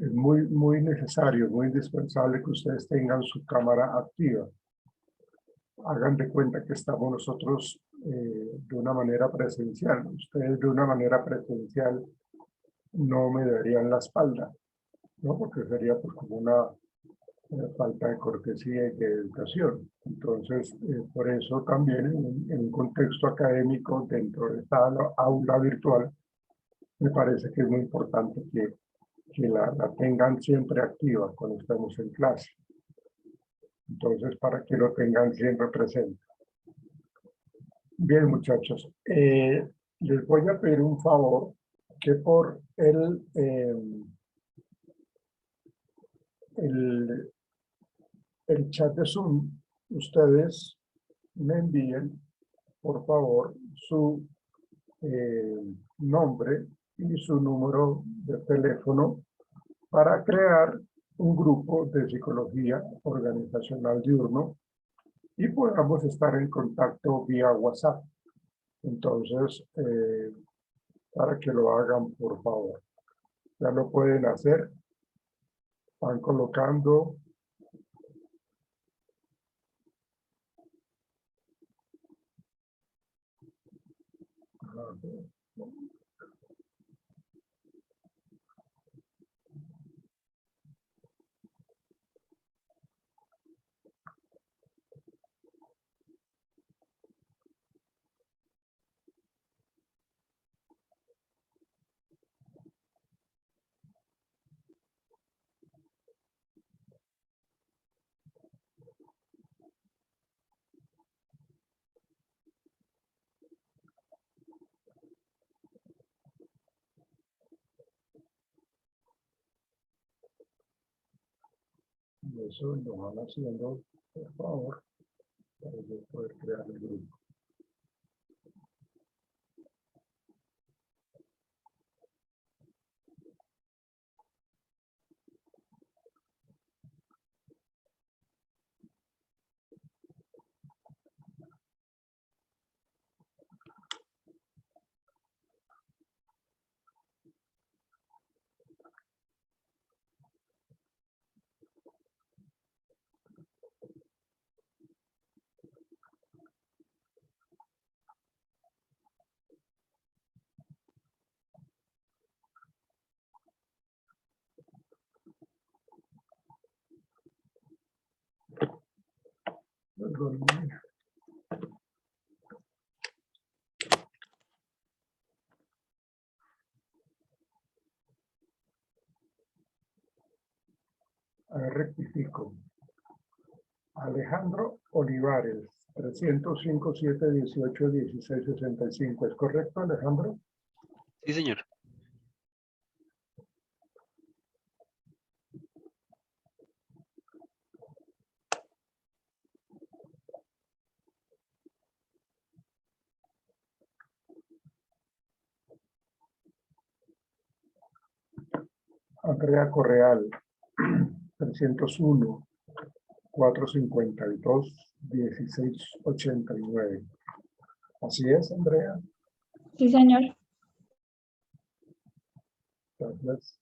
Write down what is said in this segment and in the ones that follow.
es muy necesario, muy indispensable que ustedes tengan su cámara activa. Hagan de cuenta que estamos nosotros de una manera presencial. Ustedes de una manera presencial no me darían la espalda, ¿no? Porque sería pues como una falta de cortesía y de educación. Entonces, por eso también en un contexto académico dentro de esta aula virtual, me parece que es muy importante que la tengan siempre activa cuando estemos en clase. Entonces, para que lo tengan siempre presente. Bien, muchachos, les voy a pedir un favor que por el chat de Zoom, ustedes me envíen, por favor, su nombre y su número de teléfono para crear un grupo de psicología organizacional diurno y podamos estar en contacto vía WhatsApp. Entonces, para que lo hagan, por favor. Ya lo pueden hacer. Van colocando. Eso lo van haciendo, por favor, para yo poder crear el grupo. A ver, rectifico. Alejandro Olivares, 305-718-1665. ¿Es correcto, Alejandro? Sí, señor. Andrea Correal, 301-452-1689. Así es, Andrea. Sí, señor. Gracias.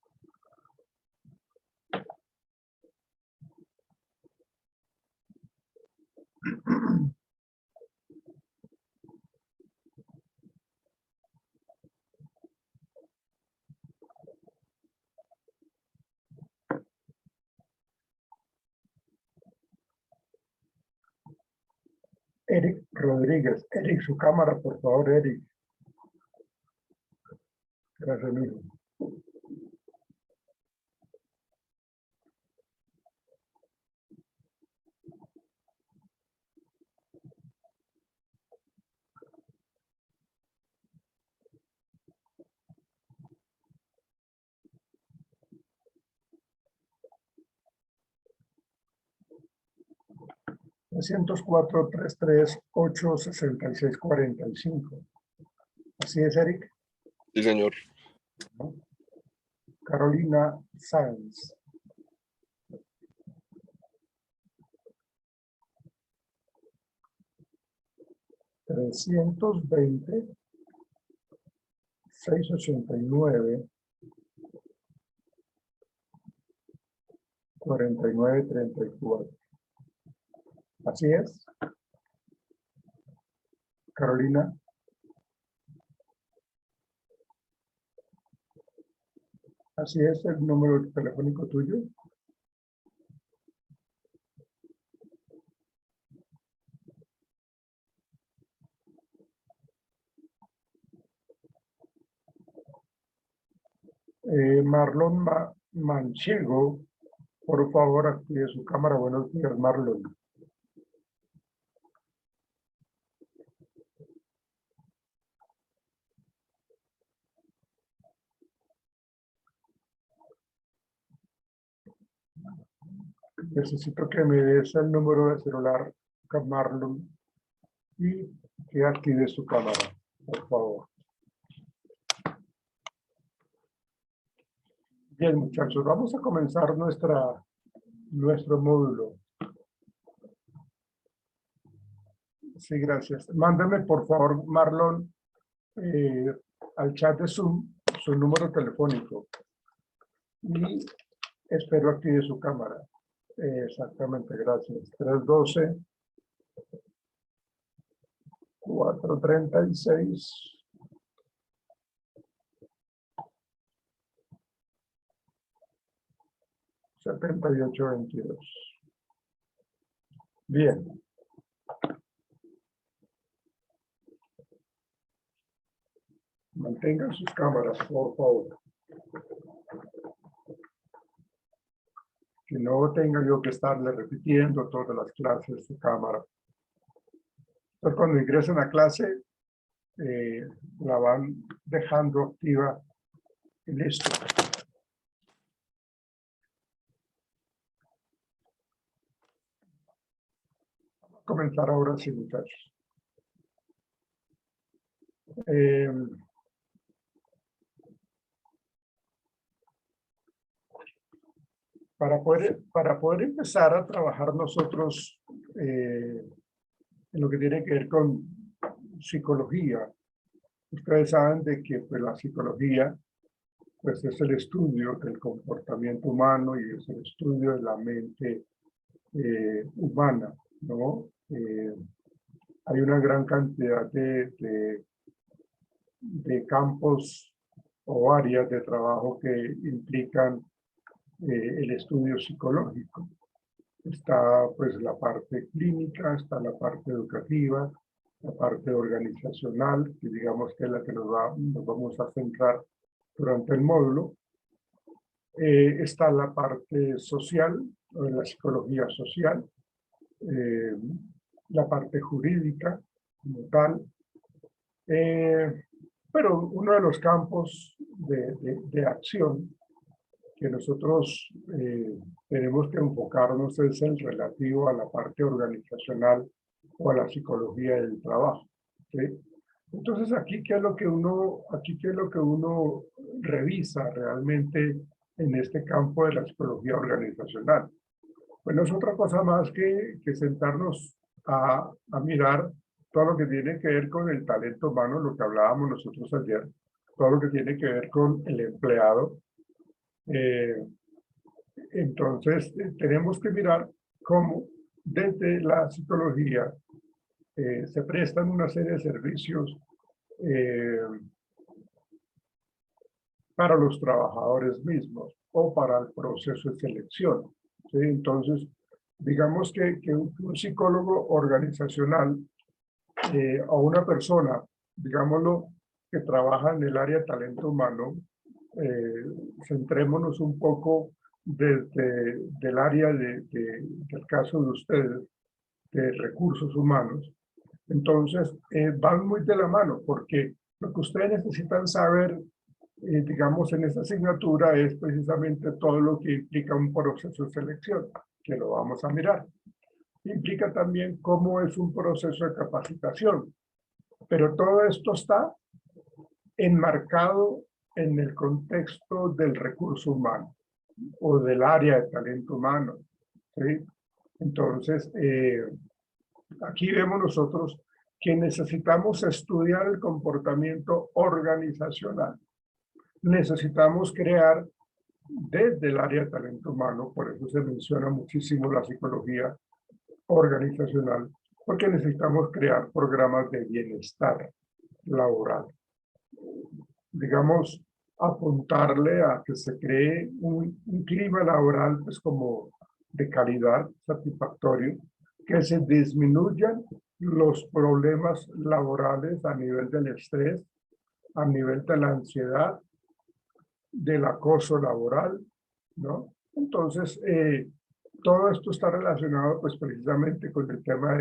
Eric Rodríguez. Eric, su cámara, por favor, Eric. Gracias, amigo. (304 338 66 45). Así es, Eric. Sí, señor. Carolina Sáenz. (320 689 4934. Así es. Carolina. Así es el número telefónico tuyo. Marlon Manchego, por favor, active su cámara. Buenos días, Marlon. Necesito que me des el número de celular, Marlon, y que active su cámara, por favor. Bien, muchachos, vamos a comenzar nuestro módulo. Sí, gracias. Mándame, por favor, Marlon, al chat de Zoom su número telefónico. Y espero active su cámara. Exactamente, gracias. 312 436 7822. Bien. Mantengan sus cámaras, por favor. Que no tenga yo que estarle repitiendo todas las clases de su cámara. Entonces, cuando ingresen a clase, la van dejando activa y listo. Vamos a comenzar ahora sí, muchachos. Para poder empezar a trabajar nosotros en lo que tiene que ver con psicología, ustedes saben de que pues, la psicología pues, es el estudio del comportamiento humano y es el estudio de la mente humana, ¿no? Hay una gran cantidad de campos o áreas de trabajo que implican el estudio psicológico. Está pues la parte clínica, está la parte educativa, la parte organizacional, que digamos que es la que nos vamos a centrar durante el módulo. Está la parte social, la psicología social, la parte jurídica como tal. Pero uno de los campos de acción que nosotros tenemos que enfocarnos es el relativo a la parte organizacional o a la psicología del trabajo, ¿sí? Entonces aquí qué es lo que uno revisa realmente en este campo de la psicología organizacional. Pues no es otra cosa más que sentarnos a mirar todo lo que tiene que ver con el talento humano, lo que hablábamos nosotros ayer, todo lo que tiene que ver con el empleado. Entonces, tenemos que mirar cómo desde la psicología se prestan una serie de servicios para los trabajadores mismos o para el proceso de selección, ¿sí? Entonces, digamos que un psicólogo organizacional o una persona, digámoslo, que trabaja en el área de talento humano, centrémonos un poco desde el área del caso de ustedes, de recursos humanos. Entonces, van muy de la mano, porque lo que ustedes necesitan saber, digamos, en esta asignatura es precisamente todo lo que implica un proceso de selección, que lo vamos a mirar. Implica también cómo es un proceso de capacitación, pero todo esto está enmarcado en el contexto del recurso humano o del área de talento humano, ¿sí? Entonces, aquí vemos nosotros que necesitamos estudiar el comportamiento organizacional. Necesitamos crear desde el área de talento humano, por eso se menciona muchísimo la psicología organizacional, porque necesitamos crear programas de bienestar laboral. Digamos, apuntarle a que se cree un clima laboral pues como de calidad, satisfactorio, que se disminuyan los problemas laborales a nivel del estrés, a nivel de la ansiedad, del acoso laboral, ¿no? Entonces, todo esto está relacionado pues precisamente con el tema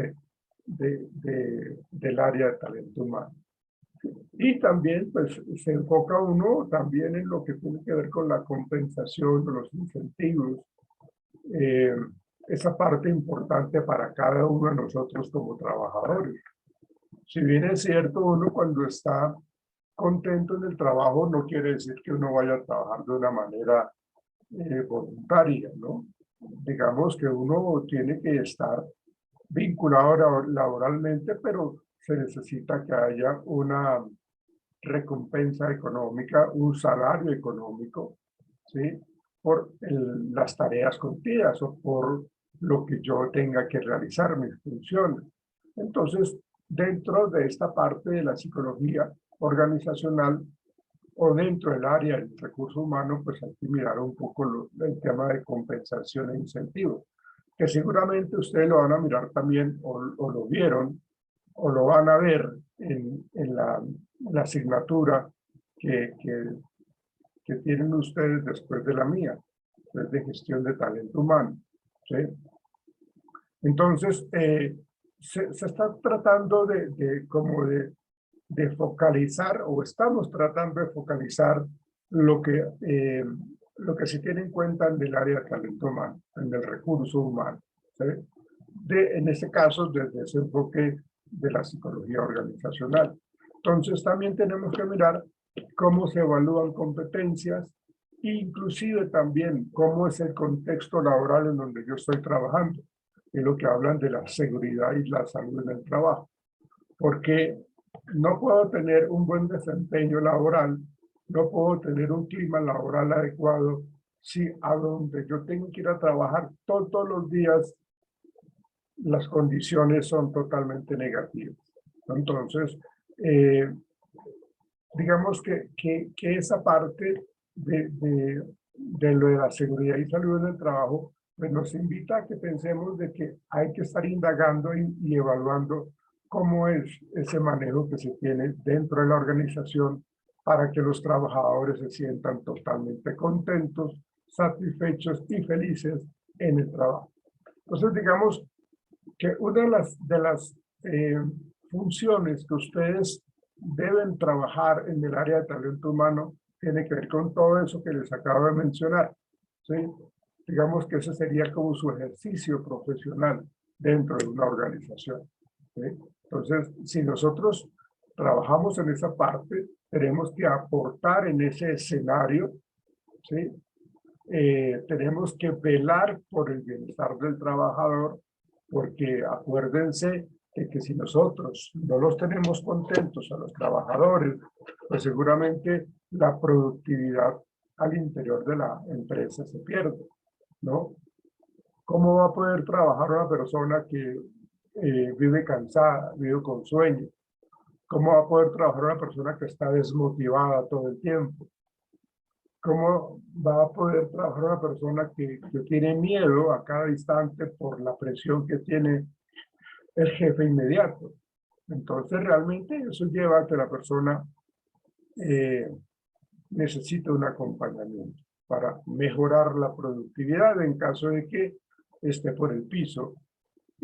del área de talento humano. Y también pues se enfoca uno también en lo que tiene que ver con la compensación, los incentivos, eh, esa parte importante para cada uno de nosotros como trabajadores. Si bien es cierto, uno cuando está contento en el trabajo no quiere decir que uno vaya a trabajar de una manera voluntaria, ¿no? Digamos que uno tiene que estar vinculado laboralmente, pero se necesita que haya una recompensa económica, un salario económico, ¿sí? Por las tareas cumplidas o por lo que yo tenga que realizar, mis funciones. Entonces, dentro de esta parte de la psicología organizacional o dentro del área del recurso humano, pues hay que mirar un poco el tema de compensación e incentivos, que seguramente ustedes lo van a mirar también o lo vieron o lo van a ver en la asignatura que, que, que tienen ustedes después de la mía, pues de gestión de talento humano. ¿Sí? Entonces, se está tratando como de focalizar, o estamos tratando de focalizar lo que se tiene en cuenta en el área de talento humano, en el recurso humano. ¿Sí? En este caso, desde ese enfoque de la psicología organizacional. Entonces, también tenemos que mirar cómo se evalúan competencias, inclusive también cómo es el contexto laboral en donde yo estoy trabajando, es lo que hablan de la seguridad y la salud en el trabajo, porque no puedo tener un buen desempeño laboral, no puedo tener un clima laboral adecuado si a donde yo tengo que ir a trabajar todos los días las condiciones son totalmente negativas. Entonces, digamos que esa parte de lo de la seguridad y salud en el trabajo, pues nos invita a que pensemos de que hay que estar indagando y evaluando cómo es ese manejo que se tiene dentro de la organización para que los trabajadores se sientan totalmente contentos, satisfechos y felices en el trabajo. Entonces, digamos que una de las funciones que ustedes deben trabajar en el área de talento humano tiene que ver con todo eso que les acabo de mencionar. ¿Sí? Digamos que ese sería como su ejercicio profesional dentro de una organización. ¿Sí? Entonces, si nosotros trabajamos en esa parte, tenemos que aportar en ese escenario, ¿sí? Tenemos que velar por el bienestar del trabajador, porque acuérdense de que si nosotros no los tenemos contentos a los trabajadores, pues seguramente la productividad al interior de la empresa se pierde, ¿no? ¿Cómo va a poder trabajar una persona que vive cansada, vive con sueño? ¿Cómo va a poder trabajar una persona que está desmotivada todo el tiempo? ¿Cómo va a poder trabajar una persona que tiene miedo a cada instante por la presión que tiene el jefe inmediato? Entonces, realmente eso lleva a que la persona necesite un acompañamiento para mejorar la productividad en caso de que esté por el piso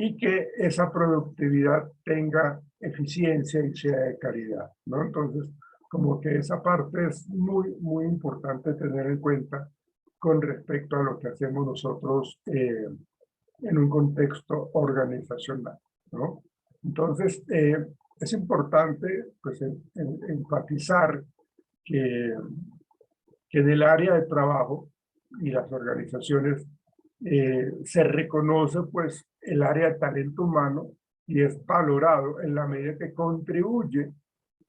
y que esa productividad tenga eficiencia y sea de calidad, ¿no? Entonces, como que esa parte es muy, muy importante tener en cuenta con respecto a lo que hacemos nosotros en un contexto organizacional, ¿no? Entonces, es importante pues, enfatizar que, que en el área de trabajo y las organizaciones se reconoce pues el área de talento humano y es valorado en la medida que contribuye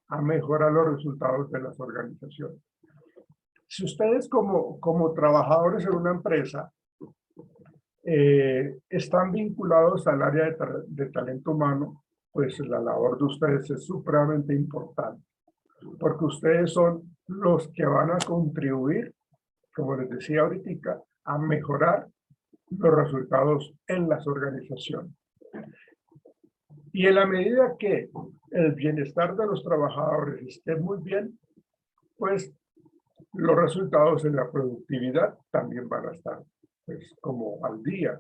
a mejorar los resultados de las organizaciones. Si ustedes como trabajadores en una empresa están vinculados al área de talento humano, pues la labor de ustedes es supremamente importante, porque ustedes son los que van a contribuir, como les decía ahorita, a mejorar los resultados en las organizaciones. Y en la medida que el bienestar de los trabajadores esté muy bien, pues los resultados en la productividad también van a estar pues como al día,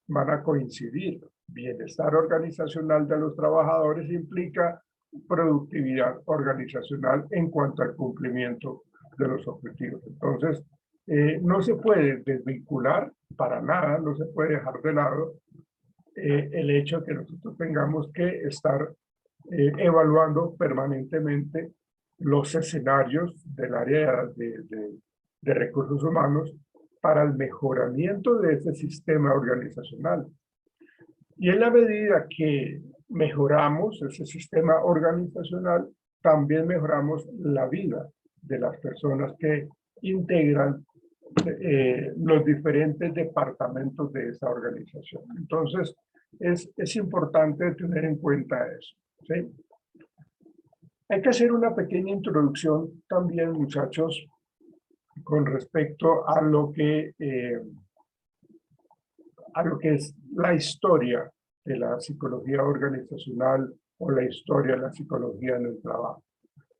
van a coincidir. Bienestar organizacional de los trabajadores implica productividad organizacional en cuanto al cumplimiento de los objetivos. Entonces, no se puede desvincular para nada, no se puede dejar de lado el hecho de que nosotros tengamos que estar evaluando permanentemente los escenarios del área de recursos humanos para el mejoramiento de ese sistema organizacional. Y en la medida que mejoramos ese sistema organizacional, también mejoramos la vida de las personas que integran los diferentes departamentos de esa organización. Entonces, es importante tener en cuenta eso, ¿sí? Hay que hacer una pequeña introducción también, muchachos, con respecto a lo que es la historia de la psicología organizacional o la historia de la psicología en el trabajo.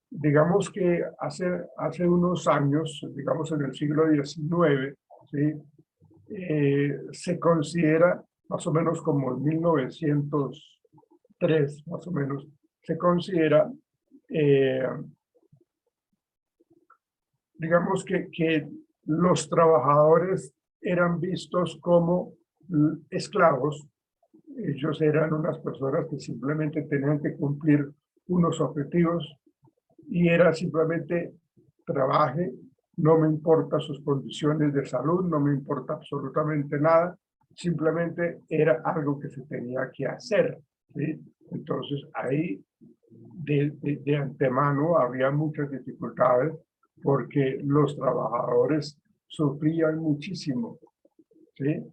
Digamos que hace unos años, digamos en el siglo XIX, ¿sí? Se considera más o menos como en 1903, más o menos, se considera, digamos que los trabajadores eran vistos como esclavos. Ellos eran unas personas que simplemente tenían que cumplir unos objetivos y era simplemente trabaje, no me importa sus condiciones de salud, no me importa absolutamente nada, simplemente era algo que se tenía que hacer, ¿sí? Entonces ahí de antemano había muchas dificultades porque los trabajadores sufrían muchísimo, ¿sí?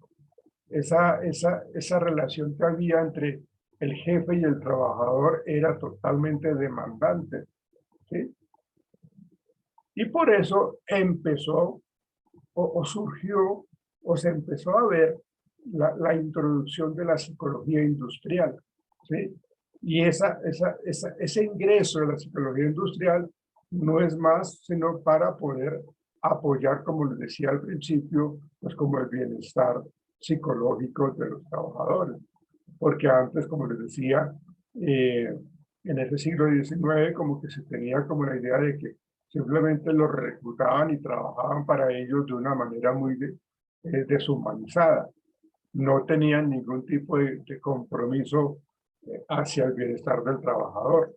Esa relación que había entre el jefe y el trabajador era totalmente demandante, ¿sí? Y por eso empezó o surgió o se empezó a ver la introducción de la psicología industrial, ¿sí? Y ese ingreso de la psicología industrial no es más sino para poder apoyar, como les decía al principio, pues como el bienestar psicológico de los trabajadores. Porque antes, como les decía, en ese siglo XIX como que se tenía como la idea de que simplemente los reclutaban y trabajaban para ellos de una manera muy deshumanizada. No tenían ningún tipo de compromiso hacia el bienestar del trabajador.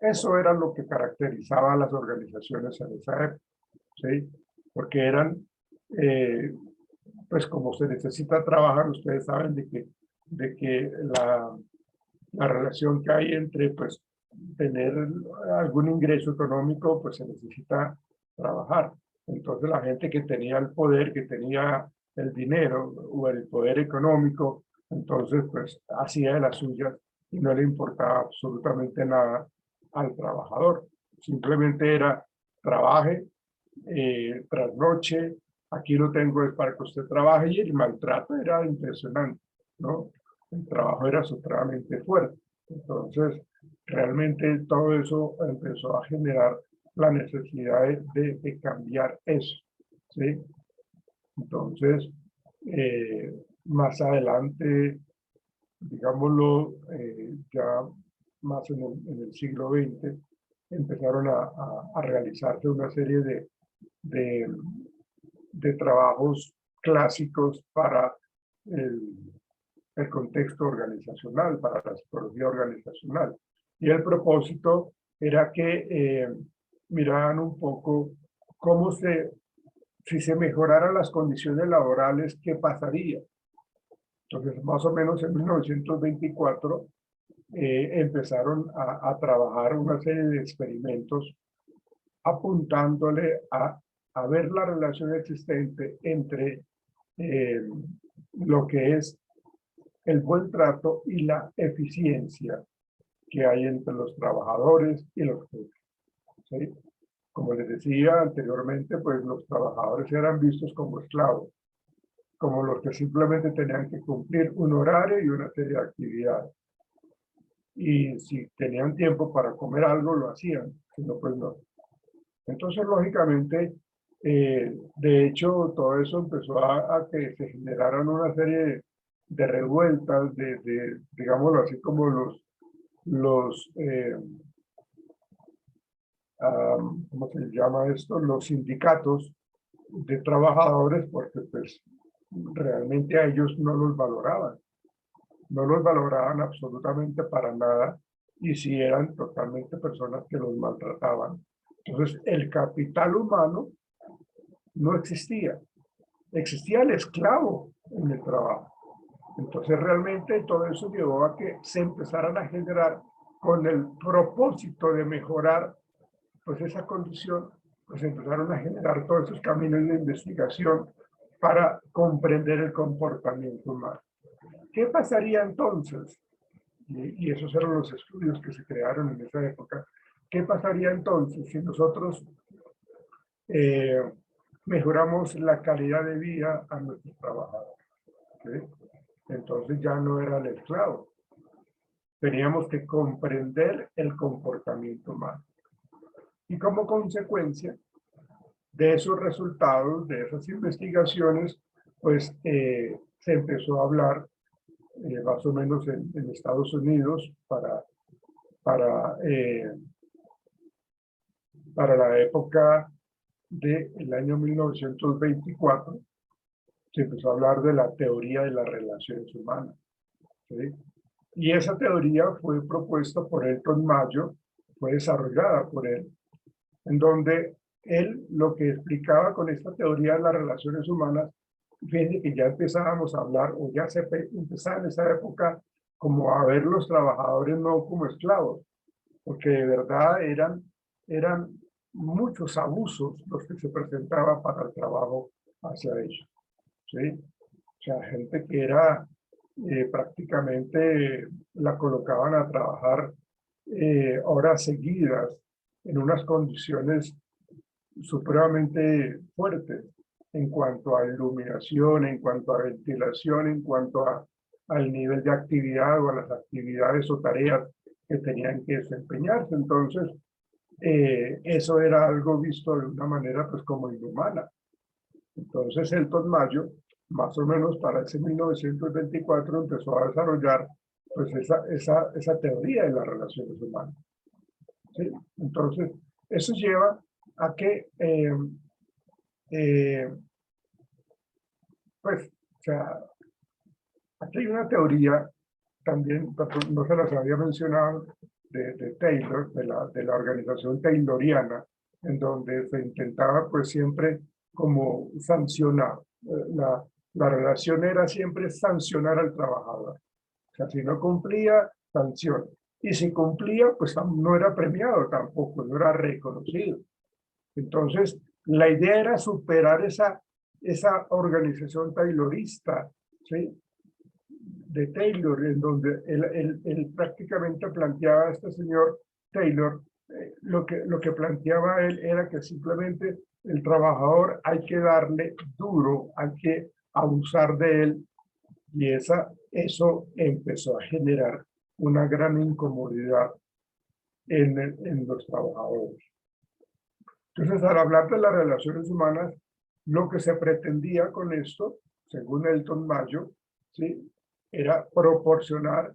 Eso era lo que caracterizaba a las organizaciones en esa época, ¿sí? Porque eran, pues como se necesita trabajar, ustedes saben de que la relación que hay entre pues tener algún ingreso económico, pues se necesita trabajar. Entonces la gente que tenía el poder, que tenía el dinero o el poder económico, entonces pues hacía de las suyas y no le importaba absolutamente nada al trabajador. Simplemente era trabaje, trasnoche, aquí lo tengo es para que usted trabaje, y el maltrato era impresionante, ¿no? El trabajo era supremamente fuerte. Entonces, realmente todo eso empezó a generar la necesidad de cambiar eso, ¿sí? Entonces, más adelante, digámoslo, ya más en el siglo XX, empezaron a realizarse una serie de, de trabajos clásicos para el contexto organizacional, para la psicología organizacional. Y el propósito era que miraran un poco cómo si se mejoraran las condiciones laborales, ¿qué pasaría? Entonces, más o menos en 1924, empezaron a trabajar una serie de experimentos apuntándole a a ver la relación existente entre lo que es el buen trato y la eficiencia que hay entre los trabajadores y los jefes, ¿sí? Como les decía anteriormente, pues los trabajadores eran vistos como esclavos, como los que simplemente tenían que cumplir un horario y una serie de actividades. Y si tenían tiempo para comer algo, lo hacían, si no, pues no. Entonces, lógicamente, de hecho, todo eso empezó a que se generaran una serie de revueltas, digámoslo así, como los ¿cómo se llama esto? Los sindicatos de trabajadores, porque pues realmente a ellos no los valoraban absolutamente para nada, y si eran totalmente personas que los maltrataban. Entonces, el capital humano no existía, existía el esclavo en el trabajo. Entonces, realmente todo eso llevó a que se empezaran a generar, con el propósito de mejorar pues esa condición, pues empezaron a generar todos esos caminos de investigación para comprender el comportamiento humano. ¿Qué pasaría entonces? Y esos eran los estudios que se crearon en esa época. ¿Qué pasaría entonces si nosotros eh, mejoramos la calidad de vida a nuestros trabajadores? ¿Sí? Entonces ya no era el esclavo. Teníamos que comprender el comportamiento humano. Y como consecuencia de esos resultados, de esas investigaciones, pues se empezó a hablar más o menos en Estados Unidos para, para la época del año 1924, se empezó a hablar de la teoría de las relaciones humanas, ¿sí? Y esa teoría fue propuesta por Elton Mayo, fue desarrollada por él, en donde él lo que explicaba con esta teoría de las relaciones humanas, fíjense que ya empezábamos a hablar, o ya se empezaba en esa época, como a ver los trabajadores no como esclavos, porque de verdad eran muchos abusos los que se presentaban para el trabajo hacia ellos, ¿sí? O sea, gente que era prácticamente la colocaban a trabajar horas seguidas en unas condiciones supremamente fuertes en cuanto a iluminación, en cuanto a ventilación, en cuanto al nivel de actividad o a las actividades o tareas que tenían que desempeñarse. Entonces, eso era algo visto de una manera pues como inhumana. Entonces, Elton Mayo, más o menos para ese 1924, empezó a desarrollar pues esa teoría de las relaciones humanas, ¿sí? Entonces, eso lleva a que pues, o sea, aquí hay una teoría también, no se las había mencionado, de Taylor, de la organización tayloriana, en donde se intentaba pues siempre como sancionar. La relación era siempre sancionar al trabajador. O sea, si no cumplía, sanción. Y si cumplía, pues no era premiado tampoco, no era reconocido. Entonces, la idea era superar esa organización taylorista, ¿sí? De Taylor, en donde él prácticamente planteaba a este señor Taylor, lo que planteaba él era que simplemente el trabajador hay que darle duro, hay que abusar de él, y eso empezó a generar una gran incomodidad en los trabajadores. Entonces, al hablar de las relaciones humanas, lo que se pretendía con esto, según Elton Mayo, ¿sí?, era proporcionar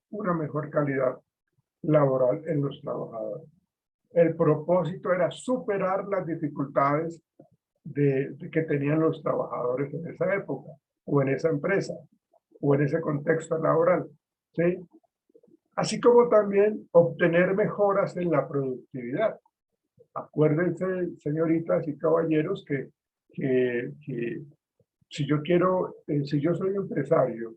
una mejor calidad laboral en los trabajadores. El propósito era superar las dificultades que tenían los trabajadores en esa época, o en esa empresa, o en ese contexto laboral, ¿sí? Así como también obtener mejoras en la productividad. Acuérdense, señoritas y caballeros, que si yo quiero, si yo soy empresario,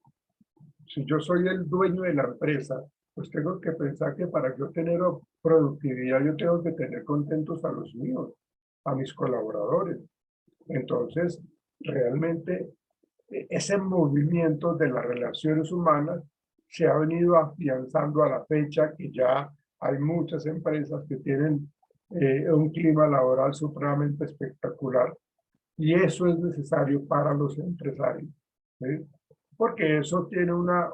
si yo soy el dueño de la empresa, pues tengo que pensar que para yo tener productividad, yo tengo que tener contentos a los míos. a mis colaboradores. Entonces, realmente ese movimiento de las relaciones humanas se ha venido afianzando a la fecha, que ya hay muchas empresas que tienen un clima laboral supremamente espectacular, y eso es necesario para los empresarios, ¿sí? Porque eso tiene una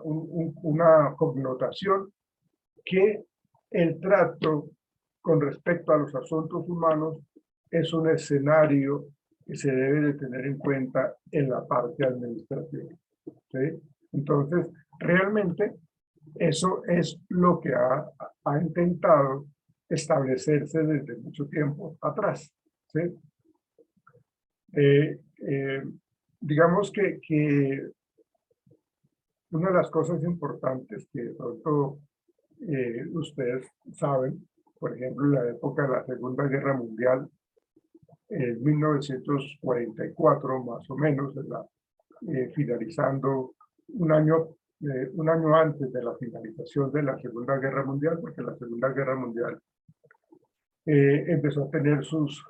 connotación que el trato con respecto a los asuntos humanos es un escenario que se debe de tener en cuenta en la parte administrativa, ¿sí? Entonces, realmente eso es lo que ha intentado establecerse desde mucho tiempo atrás, ¿sí? Digamos que una de las cosas importantes que de pronto ustedes saben, por ejemplo, en la época de la Segunda Guerra Mundial, en 1944 más o menos, finalizando un año antes de la finalización de la Segunda Guerra Mundial, porque la Segunda Guerra Mundial empezó a tener sus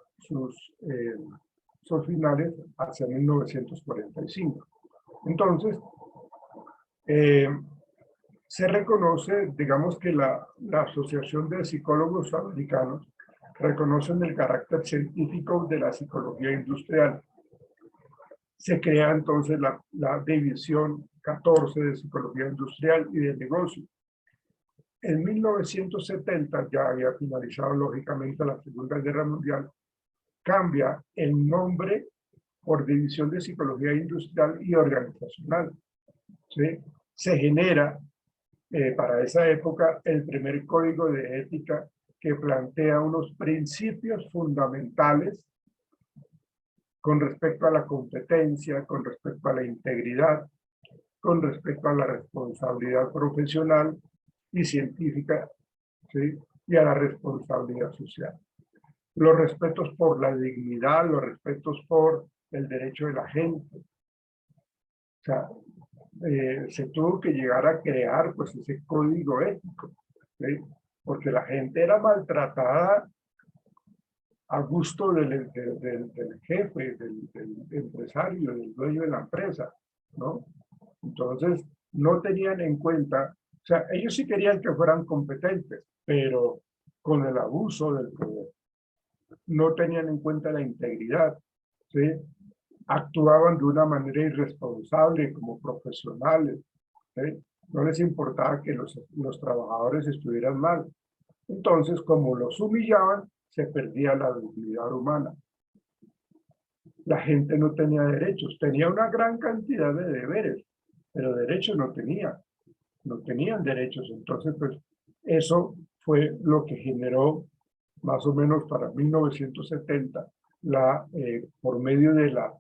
finales hacia 1945. Entonces, se reconoce, digamos que la Asociación de Psicólogos Americanos reconocen el carácter científico de la psicología industrial. Se crea entonces la división 14 de psicología industrial y de negocio. En 1970, ya había finalizado lógicamente la Segunda Guerra Mundial, cambia el nombre por división de psicología industrial y organizacional, ¿sí? Se genera para esa época el primer código de ética que plantea unos principios fundamentales con respecto a la competencia, con respecto a la integridad, con respecto a la responsabilidad profesional y científica, ¿sí? Y a la responsabilidad social. Los respetos por la dignidad, los respetos por el derecho de la gente. O sea, se tuvo que llegar a crear pues ese código ético, ¿sí? Porque la gente era maltratada a gusto del jefe, del empresario, del dueño de la empresa, ¿no? Entonces, no tenían en cuenta, o sea, ellos sí querían que fueran competentes, pero con el abuso del poder. No tenían en cuenta la integridad, ¿sí? Actuaban de una manera irresponsable como profesionales, ¿sí? No les importaba que los trabajadores estuvieran mal. Entonces, como los humillaban, se perdía la dignidad humana. La gente no tenía derechos, tenía una gran cantidad de deberes, pero derechos no tenía, no tenían derechos. Entonces, pues, eso fue lo que generó más o menos para 1970, por medio de la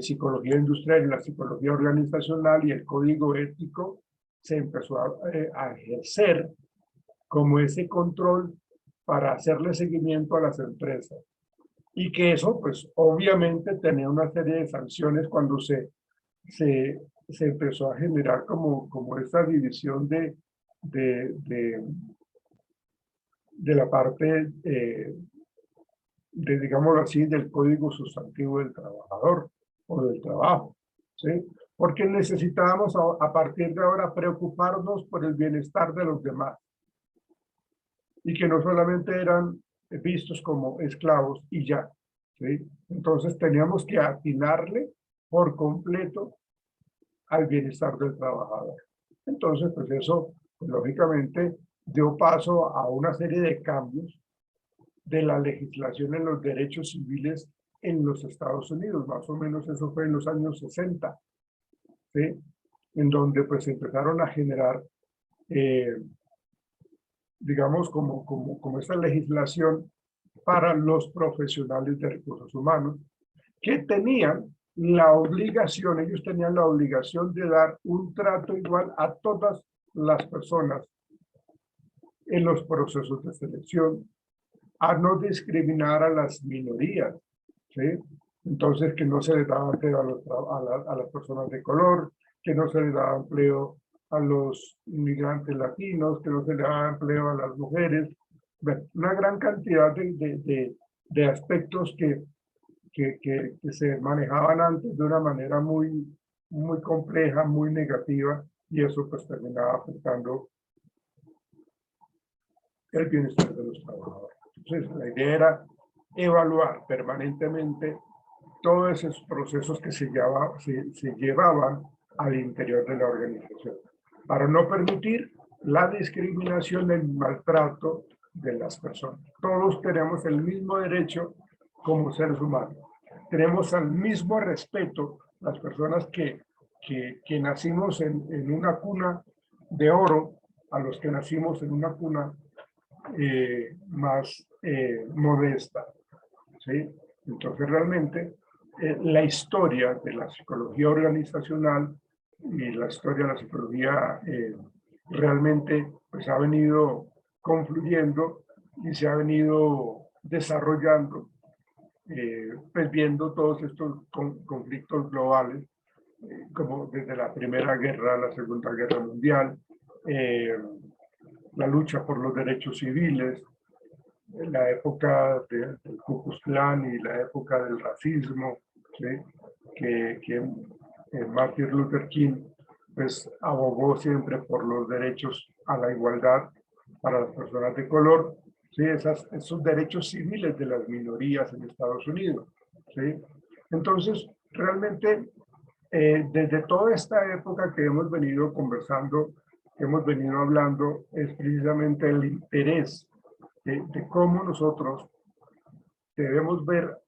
psicología industrial y la psicología organizacional y el código ético, se empezó a ejercer como ese control para hacerle seguimiento a las empresas. Y que eso, pues, obviamente tenía una serie de sanciones cuando se empezó a generar como esta división de la parte, digámoslo así, del código sustantivo del trabajador o del trabajo, ¿sí? Porque necesitábamos a partir de ahora preocuparnos por el bienestar de los demás y que no solamente eran vistos como esclavos y ya, ¿sí? Entonces teníamos que atinarle por completo al bienestar del trabajador. Entonces, pues eso, pues, lógicamente, dio paso a una serie de cambios de la legislación en los derechos civiles en los Estados Unidos. Más o menos eso fue en los años 60, ¿sí? En donde pues empezaron a generar, digamos, como esta legislación para los profesionales de recursos humanos, que tenían la obligación, ellos tenían la obligación de dar un trato igual a todas las personas en los procesos de selección, a no discriminar a las minorías, ¿sí? Entonces, que no se les daba empleo a las personas de color, que no se les daba empleo a los inmigrantes latinos, que no se les daba empleo a las mujeres. Bueno, una gran cantidad de aspectos que se manejaban antes de una manera muy compleja, muy negativa, y eso pues terminaba afectando el bienestar de los trabajadores. Entonces, la idea era evaluar permanentemente todos esos procesos que se llevaban al interior de la organización, para no permitir la discriminación, el maltrato de las personas. Todos tenemos el mismo derecho como seres humanos. Tenemos el mismo respeto las personas que nacimos en una cuna de oro a los que nacimos en una cuna más modesta, ¿sí? Entonces realmente la historia de la psicología organizacional y la historia de la psicología realmente pues ha venido confluyendo y se ha venido desarrollando, pues viendo todos estos conflictos globales, como desde la Primera Guerra, la Segunda Guerra Mundial, la lucha por los derechos civiles, en la época del Ku Klux Klan y la época del racismo, ¿sí? que Martin Luther King pues abogó siempre por los derechos a la igualdad para las personas de color, ¿sí? Esos derechos civiles de las minorías en Estados Unidos, ¿sí? Entonces, realmente, desde toda esta época que hemos venido conversando, que hemos venido hablando, es precisamente el interés de cómo nosotros debemos ver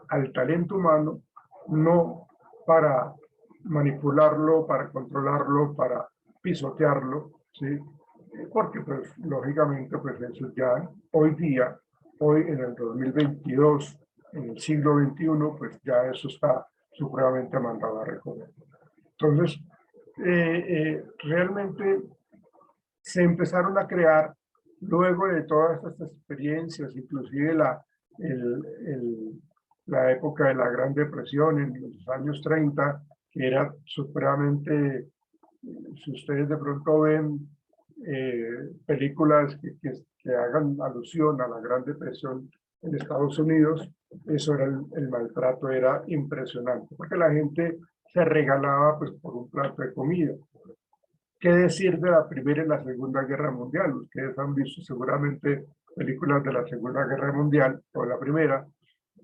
al talento humano, no para manipularlo, para controlarlo, para pisotearlo, ¿sí? Porque pues lógicamente pues eso ya hoy día, hoy en el 2022, en el siglo XXI, pues ya eso está supremamente mandado a recoger. Entonces, realmente se empezaron a crear, luego de todas estas experiencias, inclusive la época de la Gran Depresión en los años 30, que era supremamente, si ustedes de pronto ven películas que hagan alusión a la Gran Depresión en Estados Unidos, eso era el maltrato era impresionante, porque la gente se regalaba pues por un plato de comida. ¿Qué decir de la Primera y la Segunda Guerra Mundial? Ustedes han visto seguramente películas de la Segunda Guerra Mundial o la Primera,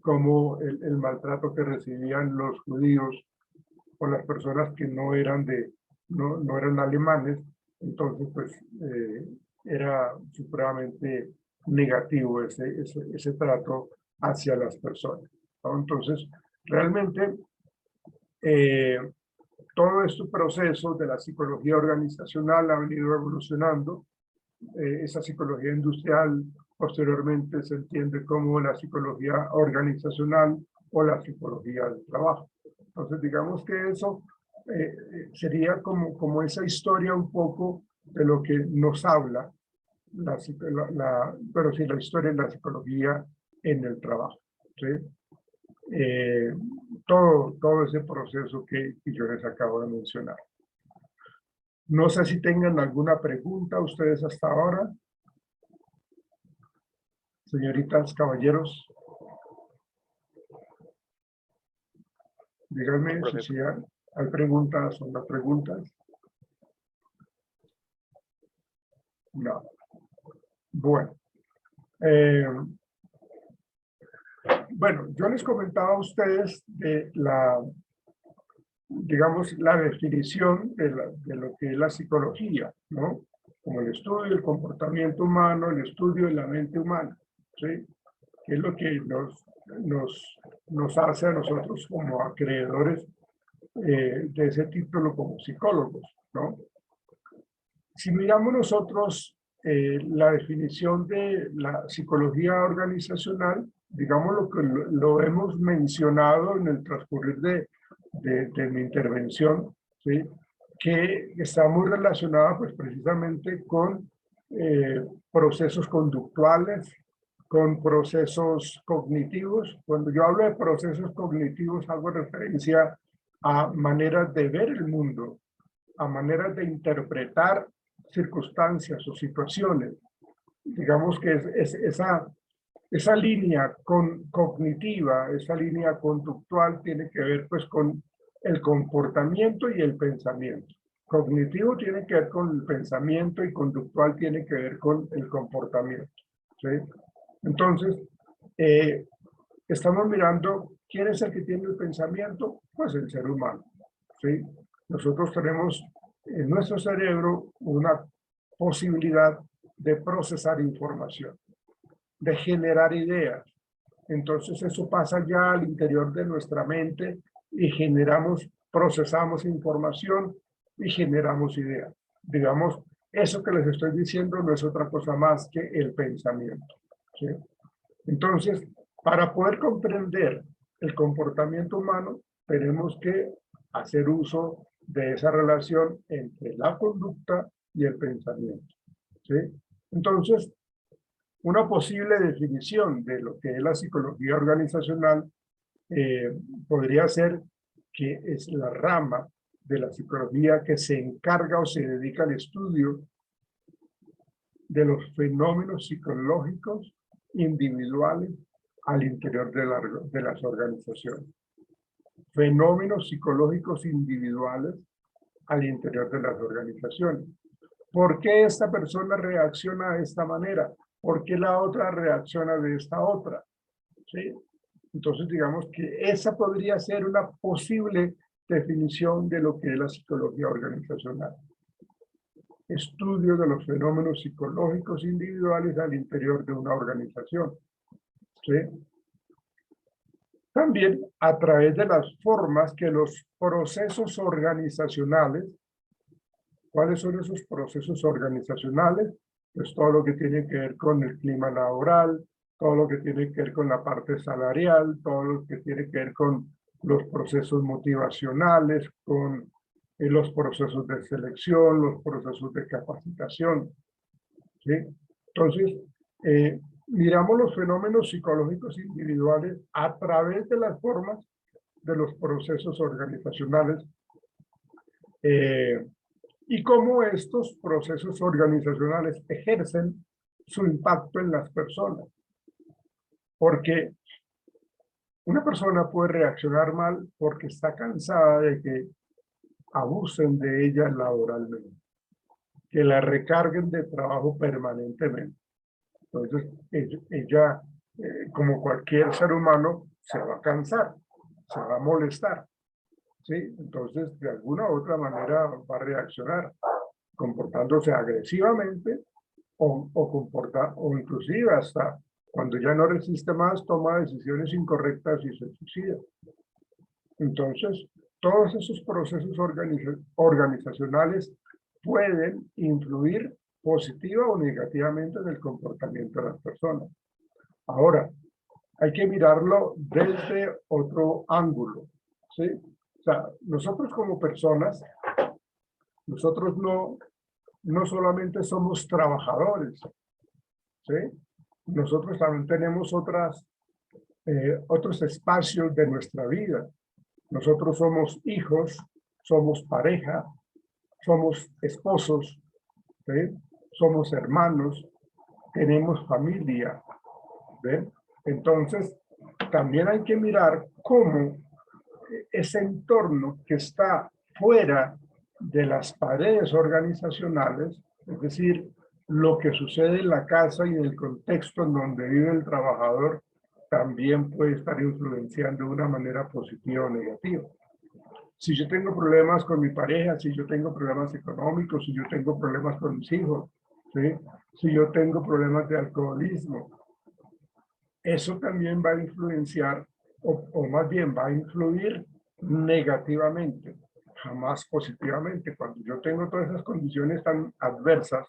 como el maltrato que recibían los judíos o las personas que no eran no eran alemanes. Entonces, pues, era supremamente negativo ese trato hacia las personas, ¿no? Entonces, realmente, todo este proceso de la psicología organizacional ha venido evolucionando. Esa psicología industrial posteriormente se entiende como la psicología organizacional o la psicología del trabajo. Entonces, digamos que eso sería como esa historia un poco de lo que nos habla, pero sí, la historia de la psicología en el trabajo, ¿sí? Todo ese proceso que yo les acabo de mencionar. No sé si tengan alguna pregunta ustedes hasta ahora. Señoritas, caballeros, díganme si hay preguntas o no preguntas. No. Bueno. Bueno, yo les comentaba a ustedes de digamos, la definición de lo que es la psicología, ¿no? Como el estudio del comportamiento humano, el estudio de la mente humana, ¿sí? Que es lo que nos hace a nosotros como acreedores de ese título como psicólogos, ¿no? Si miramos nosotros la definición de la psicología organizacional, digamos lo que lo hemos mencionado en el transcurrir de mi intervención, ¿sí? Que está muy relacionada pues precisamente con procesos conductuales, con procesos cognitivos. Cuando yo hablo de procesos cognitivos hago referencia a maneras de ver el mundo, a maneras de interpretar circunstancias o situaciones. Digamos que esa esa línea cognitiva, esa línea conductual tiene que ver pues con el comportamiento y el pensamiento. Cognitivo tiene que ver con el pensamiento y conductual tiene que ver con el comportamiento, ¿sí? Entonces, estamos mirando quién es el que tiene el pensamiento, pues el ser humano, ¿sí? Nosotros tenemos en nuestro cerebro una posibilidad de procesar información, de generar ideas. Entonces eso pasa ya al interior de nuestra mente y generamos, procesamos información y generamos ideas. Digamos, eso que les estoy diciendo no es otra cosa más que el pensamiento, ¿sí? Entonces, para poder comprender el comportamiento humano, tenemos que hacer uso de esa relación entre la conducta y el pensamiento, ¿sí? Entonces, una posible definición de lo que es la psicología organizacional podría ser que es la rama de la psicología que se encarga o se dedica al estudio de los fenómenos psicológicos individuales al interior de las organizaciones. Fenómenos psicológicos individuales al interior de las organizaciones. ¿Por qué esta persona reacciona de esta manera? ¿Por qué la otra reacciona de esta otra? ¿Sí? Entonces, digamos que esa podría ser una posible definición de lo que es la psicología organizacional. Estudio de los fenómenos psicológicos individuales al interior de una organización, ¿sí? También a través de las formas que los procesos organizacionales, ¿cuáles son esos procesos organizacionales? Pues todo lo que tiene que ver con el clima laboral, todo lo que tiene que ver con la parte salarial, todo lo que tiene que ver con los procesos motivacionales, con los procesos de selección, los procesos de capacitación, ¿sí? Entonces, miramos los fenómenos psicológicos individuales a través de las formas de los procesos organizacionales y cómo estos procesos organizacionales ejercen su impacto en las personas. Porque una persona puede reaccionar mal porque está cansada de que abusen de ella laboralmente, que la recarguen de trabajo permanentemente. Entonces, ella como cualquier ser humano, se va a cansar, se va a molestar, ¿sí? Entonces, de alguna u otra manera va a reaccionar, comportándose agresivamente o inclusive hasta cuando ya no resiste más, toma decisiones incorrectas y se suicida. Entonces, todos esos procesos organizacionales pueden influir positiva o negativamente en el comportamiento de las personas. Ahora, hay que mirarlo desde otro ángulo, ¿sí? O sea, nosotros como personas, nosotros no solamente somos trabajadores, ¿sí? Nosotros también tenemos otros espacios de nuestra vida. Nosotros somos hijos, somos pareja, somos esposos, ¿sí? Somos hermanos, tenemos familia, ¿ven? Entonces, también hay que mirar cómo ese entorno que está fuera de las paredes organizacionales, es decir, lo que sucede en la casa y en el contexto en donde vive el trabajador, también puede estar influenciando de una manera positiva o negativa. Si yo tengo problemas con mi pareja, si yo tengo problemas económicos, si yo tengo problemas con mis hijos, ¿sí? Si yo tengo problemas de alcoholismo, eso también va a influenciar, o más bien va a influir negativamente, jamás positivamente. Cuando yo tengo todas esas condiciones tan adversas,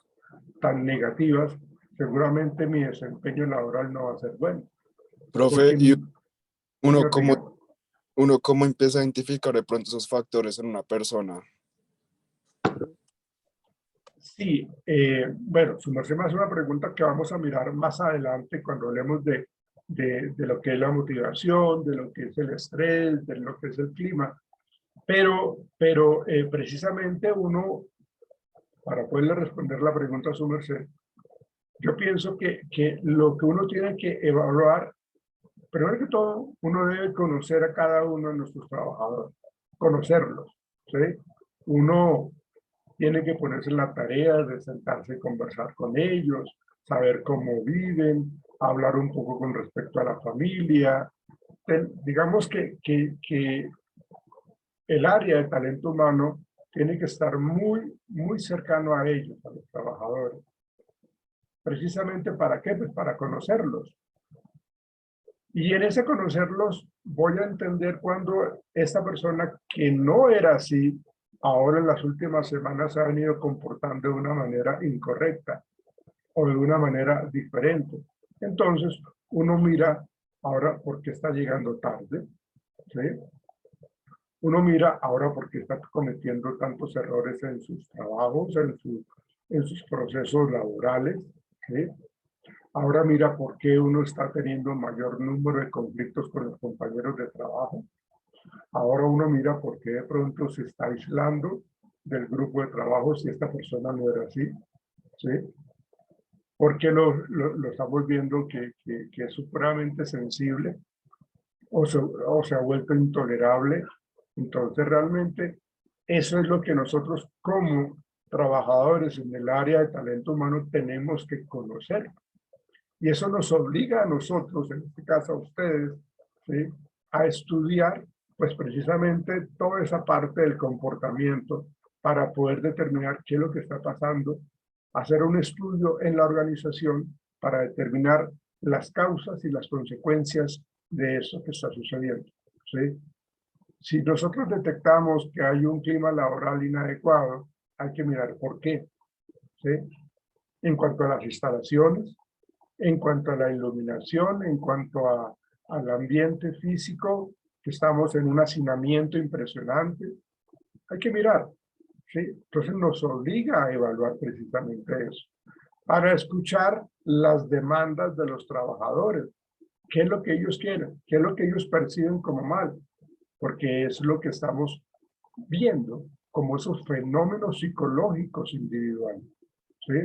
tan negativas, seguramente mi desempeño laboral no va a ser bueno. Profe, Porque, ¿y uno señor, cómo, digamos, uno cómo empieza a identificar de pronto esos factores en una persona? sí, bueno, su merced me hace una pregunta que vamos a mirar más adelante cuando hablemos de lo que es la motivación, de lo que es el estrés, de lo que es el clima. Pero precisamente uno, para poderle responder la pregunta a su merced, Yo pienso que lo que uno tiene que evaluar, primero que todo, uno debe conocer a cada uno de nuestros trabajadores, conocerlos, ¿sí? Uno tiene que ponerse en la tarea de sentarse y conversar con ellos, saber cómo viven, hablar un poco con respecto a la familia. Digamos que el área de talento humano tiene que estar muy cercano a ellos, a los trabajadores. Precisamente ¿para qué? Pues para conocerlos. Y en ese conocerlos voy a entender cuando esta persona que no era así, ahora en las últimas semanas se ha venido comportando de una manera incorrecta o de una manera diferente. Entonces, uno mira ahora por qué está llegando tarde, ¿sí? Uno mira ahora por qué está cometiendo tantos errores en sus trabajos, en sus procesos laborales, ¿sí? Ahora mira por qué uno está teniendo mayor número de conflictos con los compañeros de trabajo. Ahora uno mira por qué de pronto se está aislando del grupo de trabajo si esta persona no era así, ¿sí? Porque lo estamos viendo que es supremamente sensible o se ha vuelto intolerable. Entonces realmente eso es lo que nosotros como trabajadores en el área de talento humano tenemos que conocer. Y eso nos obliga a nosotros, en este caso a ustedes, ¿sí? A estudiar pues precisamente toda esa parte del comportamiento para poder determinar qué es lo que está pasando, hacer un estudio en la organización para determinar las causas y las consecuencias de eso que está sucediendo, ¿sí? Si nosotros detectamos que hay un clima laboral inadecuado, hay que mirar por qué, ¿sí? En cuanto a las instalaciones, en cuanto a la iluminación, en cuanto al ambiente físico, que estamos en un hacinamiento impresionante. Hay que mirar, ¿sí? Entonces nos obliga a evaluar precisamente eso, para escuchar las demandas de los trabajadores. ¿Qué es lo que ellos quieren? ¿Qué es lo que ellos perciben como mal? Porque es lo que estamos viendo como esos fenómenos psicológicos individuales, ¿sí?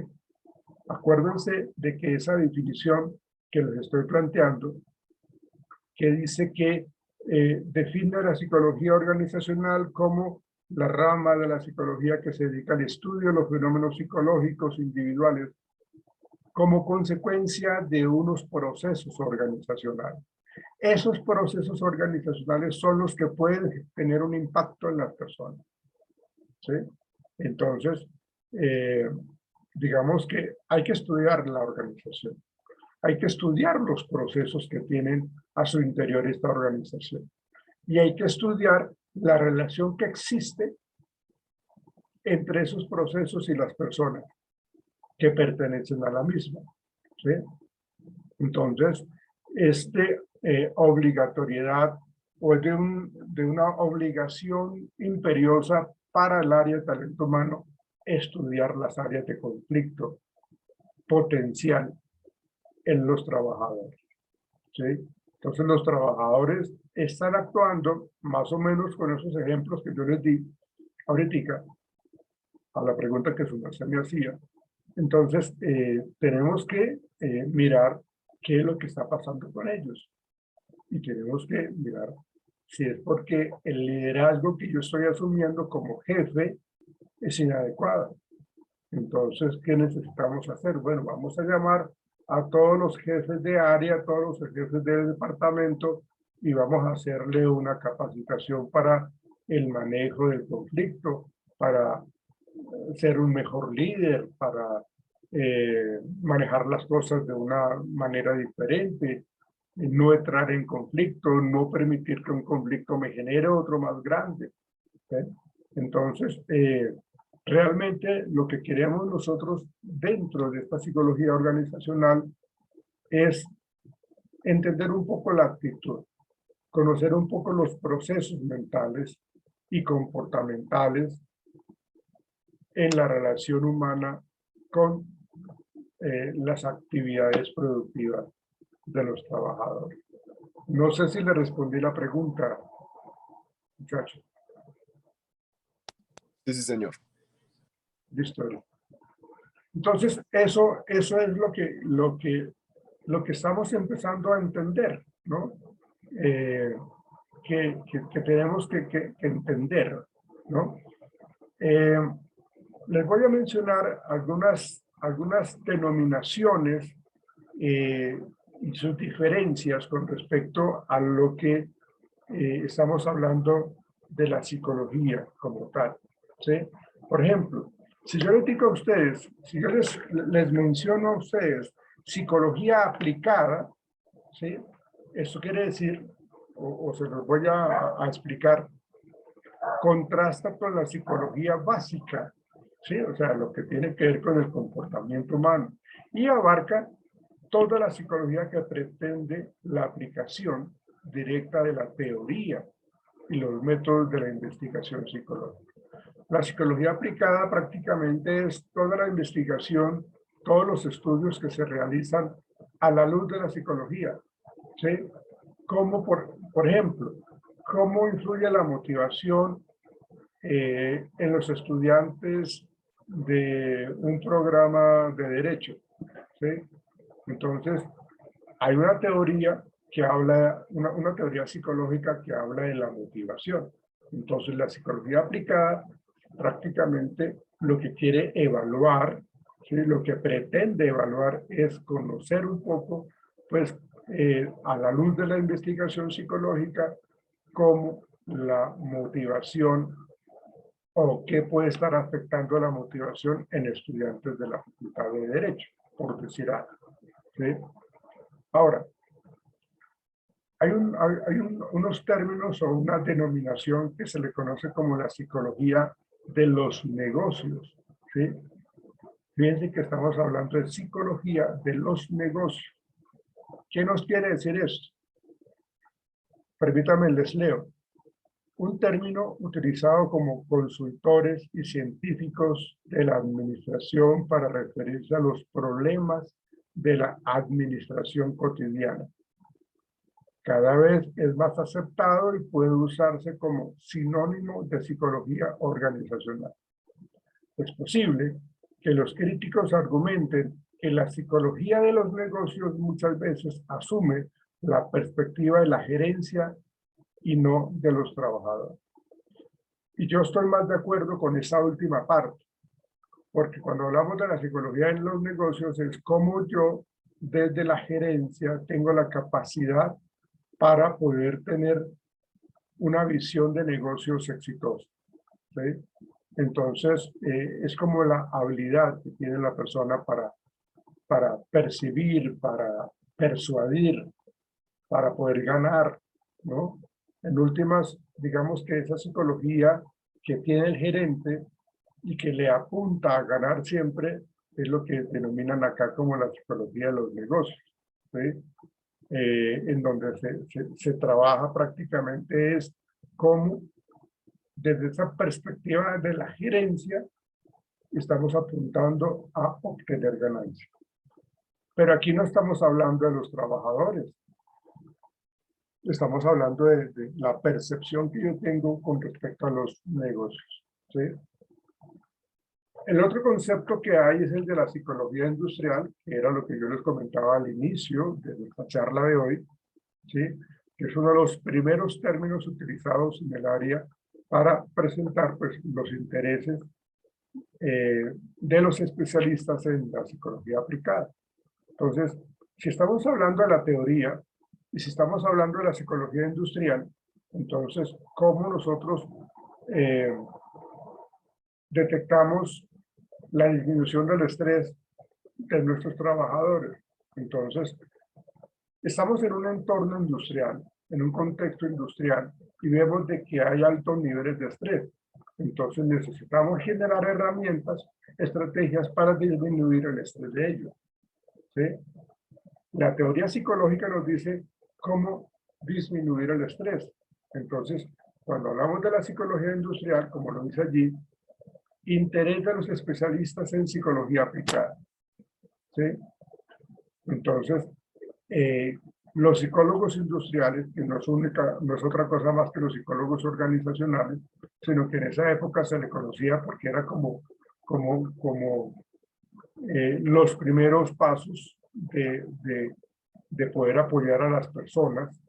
Acuérdense de que esa definición que les estoy planteando, que dice que define la psicología organizacional como la rama de la psicología que se dedica al estudio de los fenómenos psicológicos individuales como consecuencia de unos procesos organizacionales. Esos procesos organizacionales son los que pueden tener un impacto en las personas, ¿sí? Entonces, digamos que hay que estudiar la organización. Hay que estudiar los procesos que tienen a su interior esta organización. Y hay que estudiar la relación que existe entre esos procesos y las personas que pertenecen a la misma, ¿sí? Entonces, obligatoriedad o es de una obligación imperiosa para el área de talento humano estudiar las áreas de conflicto potencial en los trabajadores, ¿sí? Entonces los trabajadores están actuando más o menos con esos ejemplos que yo les di ahorita a la pregunta que su merced me hacía. Entonces tenemos que mirar qué es lo que está pasando con ellos y tenemos que mirar si es porque el liderazgo que yo estoy asumiendo como jefe es inadecuado. Entonces, ¿qué necesitamos hacer? Bueno, vamos a llamar a todos los jefes de área, a todos los jefes del departamento y vamos a hacerle una capacitación para el manejo del conflicto, para ser un mejor líder, para manejar las cosas de una manera diferente, no entrar en conflicto, no permitir que un conflicto me genere otro más grande, ¿sí? Entonces, realmente lo que queremos nosotros dentro de esta psicología organizacional es entender un poco la actitud, conocer un poco los procesos mentales y comportamentales en la relación humana con las actividades productivas de los trabajadores. No sé si le respondí la pregunta, muchachos. Sí, sí, señor. Listo. Entonces, eso es lo que estamos empezando a entender, ¿no? Que tenemos que entender, ¿no? Les voy a mencionar algunas denominaciones y sus diferencias con respecto a lo que estamos hablando de la psicología como tal, ¿sí? Por ejemplo, si yo les digo a ustedes, si yo les menciono a ustedes psicología aplicada, ¿sí? Esto quiere decir, o se los voy a explicar, contrasta con la psicología básica, ¿sí? O sea, lo que tiene que ver con el comportamiento humano, y abarca toda la psicología que pretende la aplicación directa de la teoría y los métodos de la investigación psicológica. La psicología aplicada prácticamente es toda la investigación, todos los estudios que se realizan a la luz de la psicología, ¿sí? Como por ejemplo, cómo influye la motivación en los estudiantes de un programa de derecho, ¿sí? Entonces, hay una teoría que habla, una teoría psicológica que habla de la motivación. Entonces, la psicología aplicada prácticamente lo que quiere evaluar, ¿sí? Lo que pretende evaluar es conocer un poco, pues, a la luz de la investigación psicológica, cómo la motivación o qué puede estar afectando la motivación en estudiantes de la Facultad de Derecho, por decir algo, ¿sí? Ahora, hay unos términos o una denominación que se le conoce como la psicología de los negocios, ¿sí? Fíjense que estamos hablando de psicología de los negocios. ¿Qué nos quiere decir esto? Permítanme, les leo. Un término utilizado como consultores y científicos de la administración para referirse a los problemas de la administración cotidiana. Cada vez es más aceptado y puede usarse como sinónimo de psicología organizacional. Es posible que los críticos argumenten que la psicología de los negocios muchas veces asume la perspectiva de la gerencia y no de los trabajadores. Y yo estoy más de acuerdo con esa última parte, porque cuando hablamos de la psicología en los negocios es cómo yo desde la gerencia tengo la capacidad para poder tener una visión de negocios exitosos, ¿sí? Entonces, es como la habilidad que tiene la persona para percibir, para persuadir, para poder ganar, ¿no? En últimas, digamos que esa psicología que tiene el gerente y que le apunta a ganar siempre es lo que denominan acá como la psicología de los negocios, ¿sí? En donde se trabaja prácticamente es cómo desde esa perspectiva de la gerencia estamos apuntando a obtener ganancias. Pero aquí no estamos hablando de los trabajadores, estamos hablando de la percepción que yo tengo con respecto a los negocios, ¿sí? El otro concepto que hay es el de la psicología industrial, que era lo que yo les comentaba al inicio de nuestra charla de hoy, ¿sí? Que es uno de los primeros términos utilizados en el área para presentar, pues, los intereses de los especialistas en la psicología aplicada. Entonces, si estamos hablando de la teoría y si estamos hablando de la psicología industrial, entonces, ¿cómo nosotros detectamos la disminución del estrés de nuestros trabajadores? Entonces, estamos en un entorno industrial, en un contexto industrial, y vemos de que hay altos niveles de estrés. Entonces necesitamos generar herramientas, estrategias para disminuir el estrés de ellos, ¿sí? La teoría psicológica nos dice cómo disminuir el estrés. Entonces, cuando hablamos de la psicología industrial, como lo dice allí, interés de los especialistas en psicología aplicada, ¿sí? Entonces, los psicólogos industriales, que no es otra cosa más que los psicólogos organizacionales, sino que en esa época se le conocía porque era como los primeros pasos de poder apoyar a las personas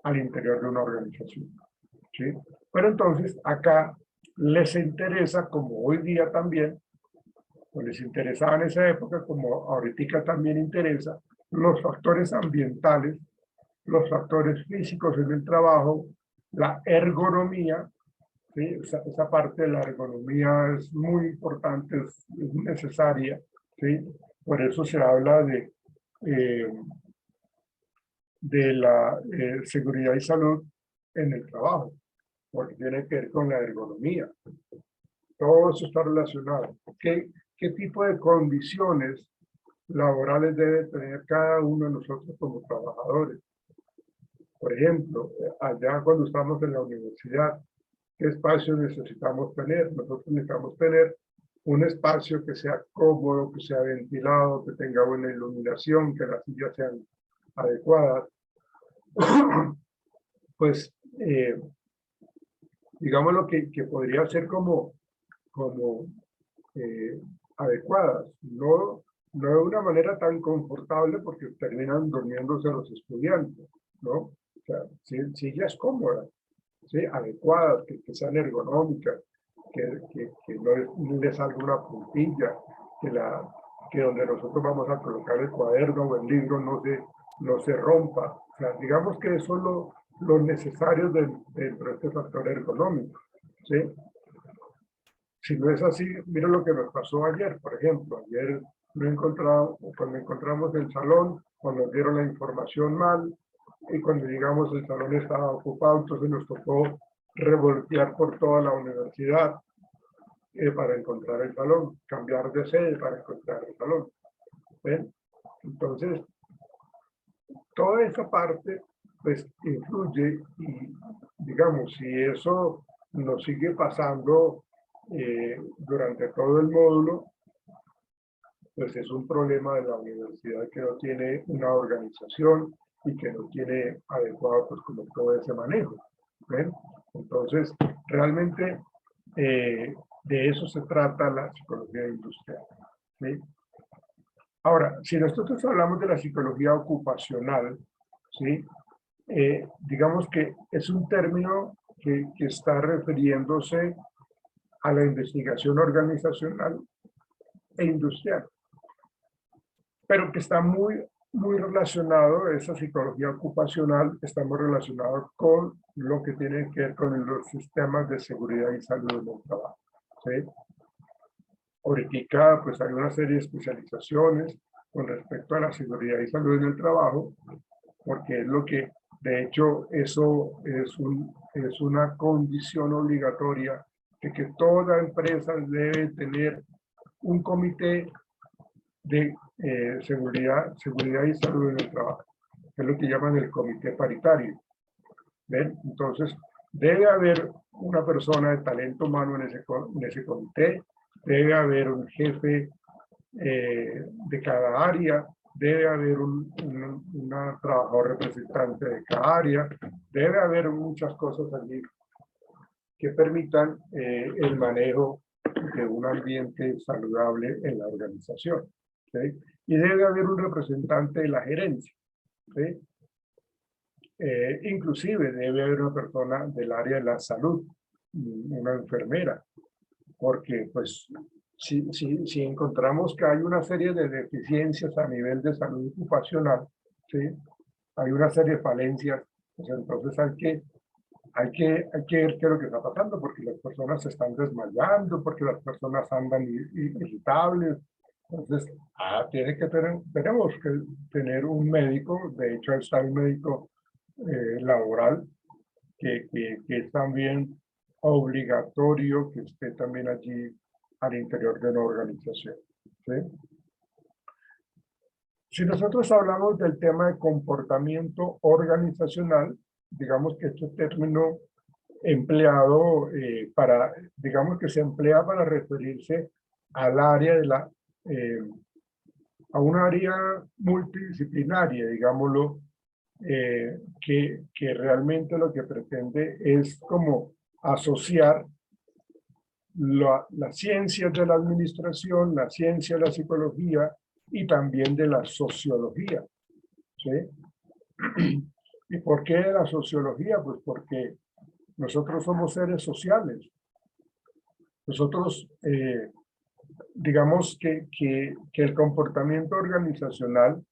al interior de una organización, ¿sí? Pero entonces acá les interesa, como hoy día también, o les interesaba en esa época, como ahorita también interesa, los factores ambientales, los factores físicos en el trabajo, la ergonomía, ¿sí? Esa parte de la ergonomía es muy importante, es necesaria, ¿sí? Por eso se habla de la seguridad y salud en el trabajo, porque tiene que ver con la ergonomía. Todo eso está relacionado. ¿Qué tipo de condiciones laborales debe tener cada uno de nosotros como trabajadores? Por ejemplo, allá cuando estamos en la universidad, ¿qué espacio necesitamos tener? Nosotros necesitamos tener un espacio que sea cómodo, que sea ventilado, que tenga buena iluminación, que las sillas sean adecuadas. Pues, digamos lo que podría ser como adecuadas, no de una manera tan confortable porque terminan durmiéndose los estudiantes, ¿no? O sea, sillas cómodas, ¿sí? Adecuadas, que sean ergonómicas, que no les salga una puntilla, que donde nosotros vamos a colocar el cuaderno o el libro no se rompa. O sea, digamos que eso es lo necesario dentro de este factor ergonómico, ¿sí? Si no es así, mira lo que nos pasó ayer, por ejemplo. Ayer cuando encontramos el salón, cuando nos dieron la información mal, y cuando llegamos el salón estaba ocupado, entonces nos tocó revoltear por toda la universidad para encontrar el salón, cambiar de sede para encontrar el salón. ¿Ven? Entonces, toda esa parte pues influye y digamos, si eso nos sigue pasando durante todo el módulo, pues es un problema de la universidad que no tiene una organización y que no tiene adecuado pues como todo ese manejo. ¿Ven? Entonces, realmente de eso se trata la psicología industrial, ¿sí? Ahora, si nosotros hablamos de la psicología ocupacional, ¿sí? Digamos que es un término que está refiriéndose a la investigación organizacional e industrial, pero que está muy relacionado, esa psicología ocupacional está muy relacionado con lo que tiene que ver con los sistemas de seguridad y salud en el trabajo, ¿sí? Ahorita pues hay una serie de especializaciones con respecto a la seguridad y salud en el trabajo, porque es lo que, de hecho, eso es una condición obligatoria de que toda empresa debe tener un comité de seguridad y salud en el trabajo, que es lo que llaman el comité paritario. ¿Ven? Entonces, debe haber una persona de talento humano en ese comité, debe haber un jefe de cada área, debe haber un trabajador representante de cada área, debe haber muchas cosas allí que permitan el manejo de un ambiente saludable en la organización, ¿sí? Y debe haber un representante de la gerencia, ¿sí? Inclusive debe haber una persona del área de la salud, una enfermera, porque pues si encontramos que hay una serie de deficiencias a nivel de salud ocupacional, ¿sí? Hay una serie de falencias, pues entonces hay que ver qué es lo que está pasando, porque las personas se están desmayando, porque las personas andan irritables. Entonces, tenemos que tener un médico, de hecho está el médico laboral, que es también obligatorio que esté también allí al interior de una organización, ¿sí? Si nosotros hablamos del tema de comportamiento organizacional, digamos que este término empleado digamos que se emplea para referirse al área a un área multidisciplinaria, digámoslo, que realmente lo que pretende es como asociar las ciencias de la administración, la ciencia de la psicología y también de la sociología, ¿sí? ¿Y por qué la sociología? Pues porque nosotros somos seres sociales. Nosotros, digamos que el comportamiento organizacional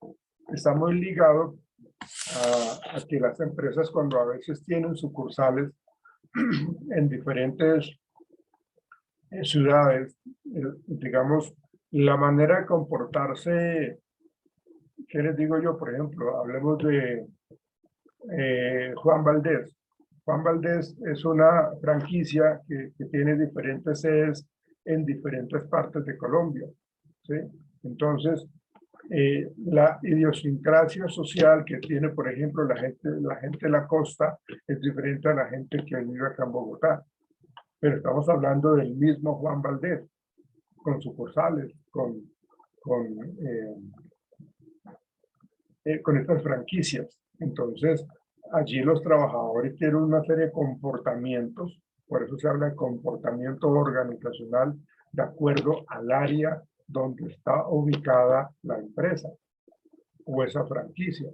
está muy ligado a que las empresas, cuando a veces tienen sucursales en diferentes ciudades, digamos, la manera de comportarse, ¿qué les digo yo? Por ejemplo, hablemos de Juan Valdez. Juan Valdez es una franquicia que tiene diferentes sedes en diferentes partes de Colombia, ¿sí? Entonces, la idiosincrasia social que tiene, por ejemplo, la gente de la costa es diferente a la gente que vive acá en Bogotá. Pero estamos hablando del mismo Juan Valdez, con sucursales, con estas franquicias. Entonces, allí los trabajadores tienen una serie de comportamientos, por eso se habla de comportamiento organizacional de acuerdo al área donde está ubicada la empresa o esa franquicia.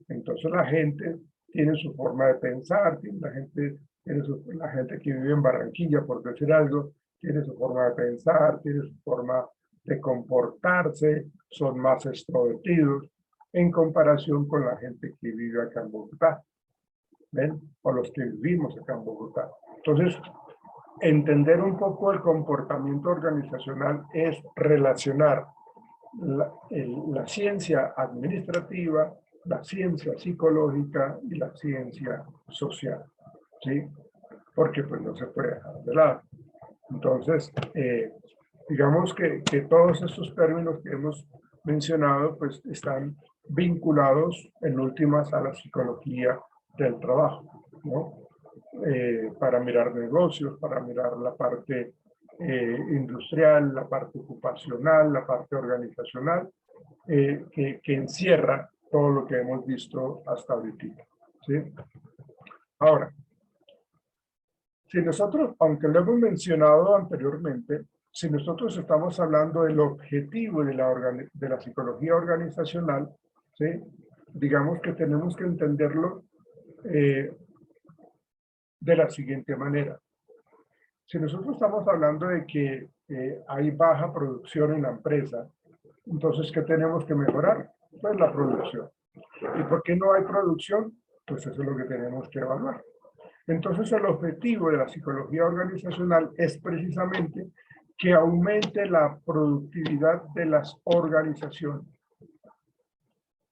Entonces la gente tiene su forma de pensar, la gente que vive en Barranquilla, por decir algo, tiene su forma de pensar, tiene su forma de comportarse, son más extrovertidos en comparación con la gente que vive acá en Bogotá, ¿ven? O los que vivimos acá en Bogotá. Entonces, entender un poco el comportamiento organizacional es relacionar la ciencia administrativa, la ciencia psicológica y la ciencia social, ¿sí? Porque pues no se puede dejar de lado. Entonces, digamos que todos estos términos que hemos mencionado pues están vinculados en últimas a la psicología del trabajo, ¿no? Para mirar negocios, para mirar la parte industrial, la parte ocupacional, la parte organizacional, que encierra todo lo que hemos visto hasta ahorita, ¿sí? Ahora, si nosotros, aunque lo hemos mencionado anteriormente, si nosotros estamos hablando del objetivo de la psicología organizacional, ¿sí? Digamos que tenemos que entenderlo de la siguiente manera. Si nosotros estamos hablando de que hay baja producción en la empresa, entonces, ¿qué tenemos que mejorar? Pues la producción. ¿Y por qué no hay producción? Pues eso es lo que tenemos que evaluar. Entonces, el objetivo de la psicología organizacional es precisamente que aumente la productividad de las organizaciones.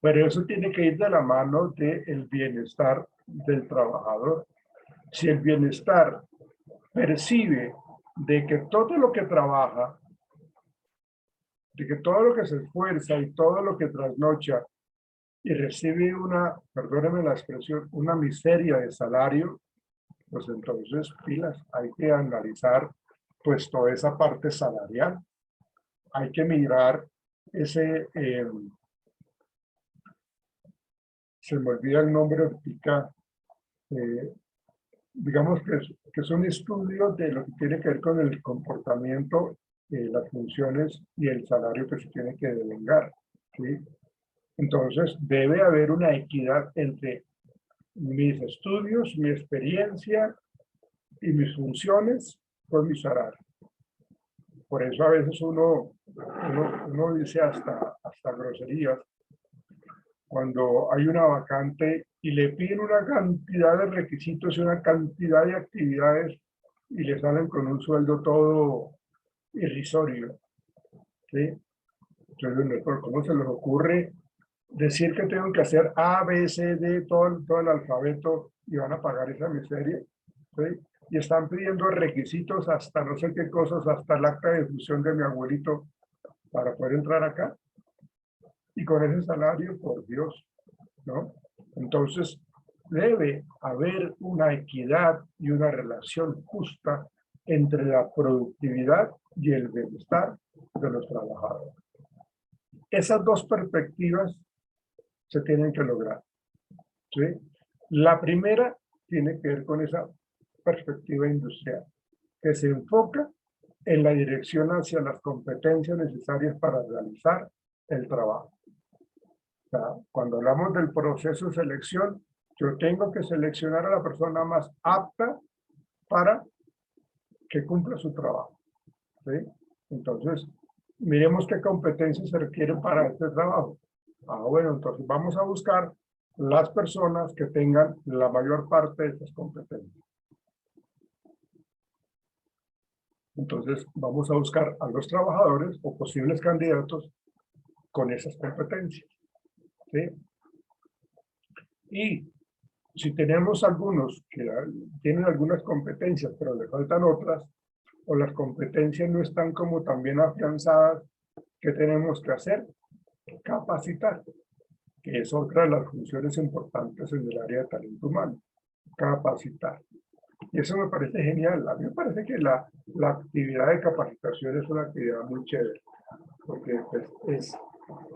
Pero eso tiene que ir de la mano del bienestar del trabajador. Si el bienestar percibe de que todo lo que trabaja, de que todo lo que se esfuerza y todo lo que trasnocha y recibe perdónenme la expresión, una miseria de salario, pues entonces, pilas, hay que analizar pues toda esa parte salarial. Hay que mirar ese, se me olvida el nombre ahorita, digamos que es un estudio de lo que tiene que ver con el comportamiento, las funciones y el salario que se tiene que devengar, ¿sí? Entonces, debe haber una equidad entre mis estudios, mi experiencia y mis funciones con mi salario. Por eso a veces uno dice hasta groserías cuando hay una vacante y le piden una cantidad de requisitos y una cantidad de actividades y le salen con un sueldo todo irrisorio, ¿sí? Entonces, ¿cómo se les ocurre decir que tengo que hacer A, B, C, D, todo el alfabeto y van a pagar esa miseria? ¿Sí? Y están pidiendo requisitos hasta no sé qué cosas, hasta el acta de difusión de mi abuelito para poder entrar acá. Y con ese salario, por Dios, ¿no? Entonces, debe haber una equidad y una relación justa entre la productividad y el bienestar de los trabajadores. Esas dos perspectivas se tienen que lograr, ¿sí? La primera tiene que ver con esa perspectiva industrial, que se enfoca en la dirección hacia las competencias necesarias para realizar el trabajo. O sea, cuando hablamos del proceso de selección, yo tengo que seleccionar a la persona más apta para que cumpla su trabajo, ¿sí? Entonces, miremos qué competencias se requieren para este trabajo. Bueno, entonces vamos a buscar las personas que tengan la mayor parte de estas competencias. Entonces, vamos a buscar a los trabajadores o posibles candidatos con esas competencias, ¿sí? Y si tenemos algunos que tienen algunas competencias, pero le faltan otras, o las competencias no están como tan bien afianzadas, ¿qué tenemos que hacer? Capacitar, que es otra de las funciones importantes en el área de talento humano. Capacitar. Y eso me parece genial. A mí me parece que la actividad de capacitación es una actividad muy chévere, porque pues,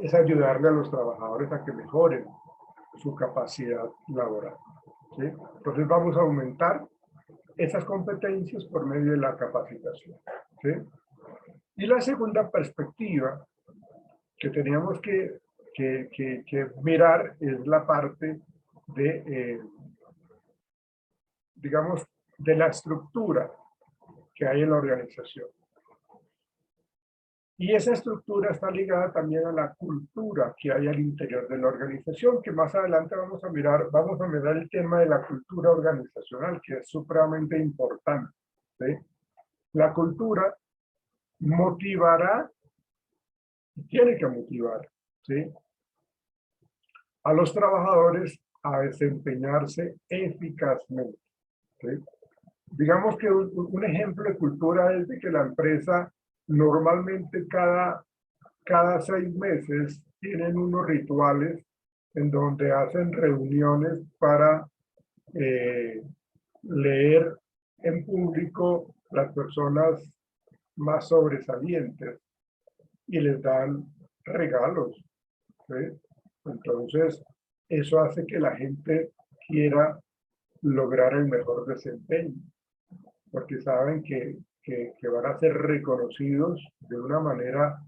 es ayudarle a los trabajadores a que mejoren su capacidad laboral, ¿sí? Entonces vamos a aumentar esas competencias por medio de la capacitación, ¿sí? Y la segunda perspectiva que teníamos que mirar es la parte de, digamos, de la estructura que hay en la organización. Y esa estructura está ligada también a la cultura que hay al interior de la organización, que más adelante vamos a mirar el tema de la cultura organizacional, que es supremamente importante, ¿sí? La cultura motivará, tiene que motivar, ¿sí?, a los trabajadores a desempeñarse eficazmente, ¿sí? Digamos que un ejemplo de cultura es de que la empresa normalmente cada 6 meses tienen unos rituales en donde hacen reuniones para leer en público las personas más sobresalientes y les dan regalos, ¿sí? Entonces, eso hace que la gente quiera lograr el mejor desempeño, porque saben que van a ser reconocidos de una manera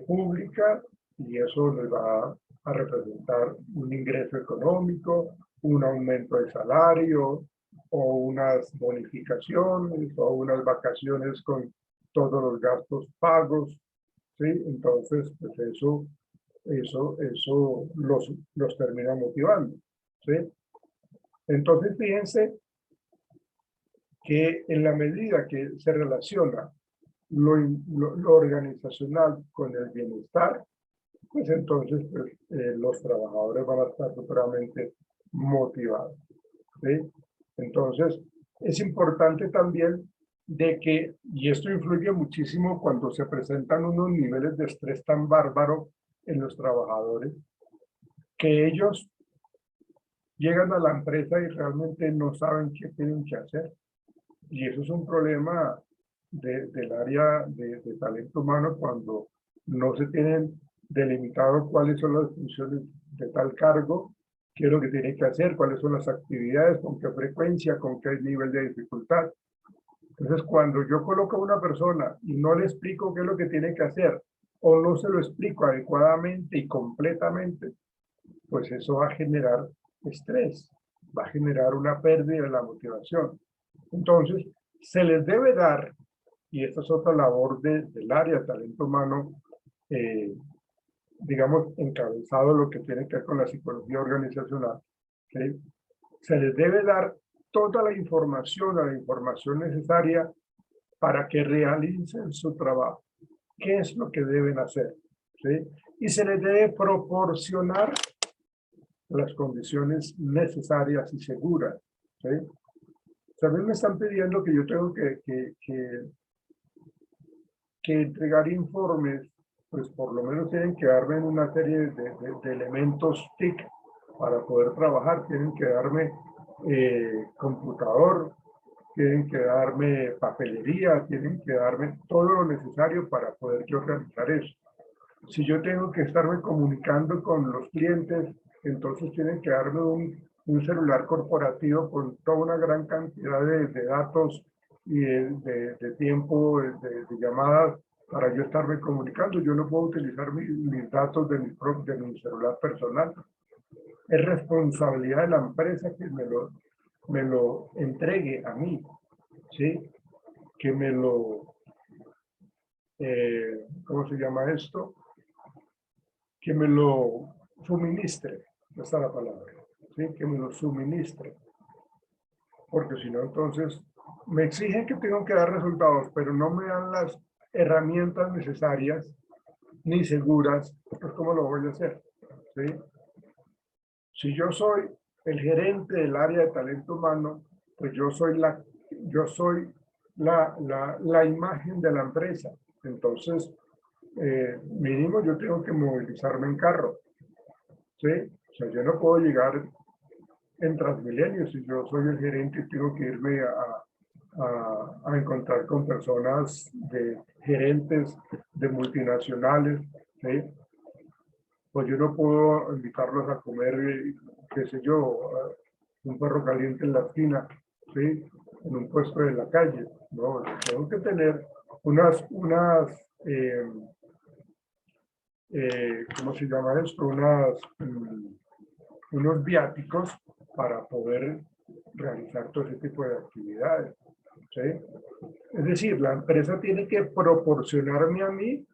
pública y eso les va a representar un ingreso económico, un aumento de salario o unas bonificaciones o unas vacaciones con todos los gastos pagos, ¿sí? Entonces, pues eso los termina motivando, ¿sí? Entonces, fíjense que en la medida que se relaciona lo organizacional con el bienestar, pues entonces pues, los trabajadores van a estar totalmente motivados, ¿sí? Entonces, es importante también de que, y esto influye muchísimo cuando se presentan unos niveles de estrés tan bárbaro en los trabajadores, que ellos llegan a la empresa y realmente no saben qué tienen que hacer. Y eso es un problema del área de talento humano cuando no se tienen delimitado cuáles son las funciones de tal cargo, qué es lo que tiene que hacer, cuáles son las actividades, con qué frecuencia, con qué nivel de dificultad. Entonces, cuando yo coloco a una persona y no le explico qué es lo que tiene que hacer, o no se lo explico adecuadamente y completamente, pues eso va a generar estrés, va a generar una pérdida de la motivación. Entonces, se les debe dar, y esta es otra labor del área de talento humano, digamos, encabezado lo que tiene que ver con la psicología organizacional, ¿sí? Se les debe dar toda la información necesaria para que realicen su trabajo. ¿Qué es lo que deben hacer? ¿Sí? Y se les debe proporcionar las condiciones necesarias y seguras, ¿sí? También me están pidiendo que yo tengo que entregar informes, pues por lo menos tienen que darme una serie de elementos TIC para poder trabajar. Tienen que darme computador, tienen que darme papelería, tienen que darme todo lo necesario para poder yo realizar eso. Si yo tengo que estarme comunicando con los clientes, entonces tienen que darme un celular corporativo con toda una gran cantidad de datos y de tiempo de llamadas para yo estarme comunicando. Yo no puedo utilizar mis datos de mi celular personal. Es responsabilidad de la empresa que me lo entregue a mí, ¿sí? Que me lo, ¿cómo se llama esto? Que me lo suministre, esa es la palabra, ¿sí? Que me lo suministre. Porque si no, entonces me exigen que tengo que dar resultados, pero no me dan las herramientas necesarias ni seguras, pues ¿cómo lo voy a hacer? ¿Sí? Si yo soy el gerente del área de talento humano, pues yo soy la imagen de la empresa. Entonces, mínimo yo tengo que movilizarme en carro. ¿Sí? O sea, yo no puedo llegar en Transmilenio si yo soy el gerente y tengo que irme a encontrar con personas de gerentes de multinacionales, ¿sí? Pues yo no puedo invitarlos a comer, qué sé yo, un perro caliente en la esquina, ¿sí? En un puesto de la calle, ¿no? Tengo que tener ¿cómo se llama esto? Unos viáticos para poder realizar todo ese tipo de actividades, ¿sí? Es decir, la empresa tiene que proporcionarme a mí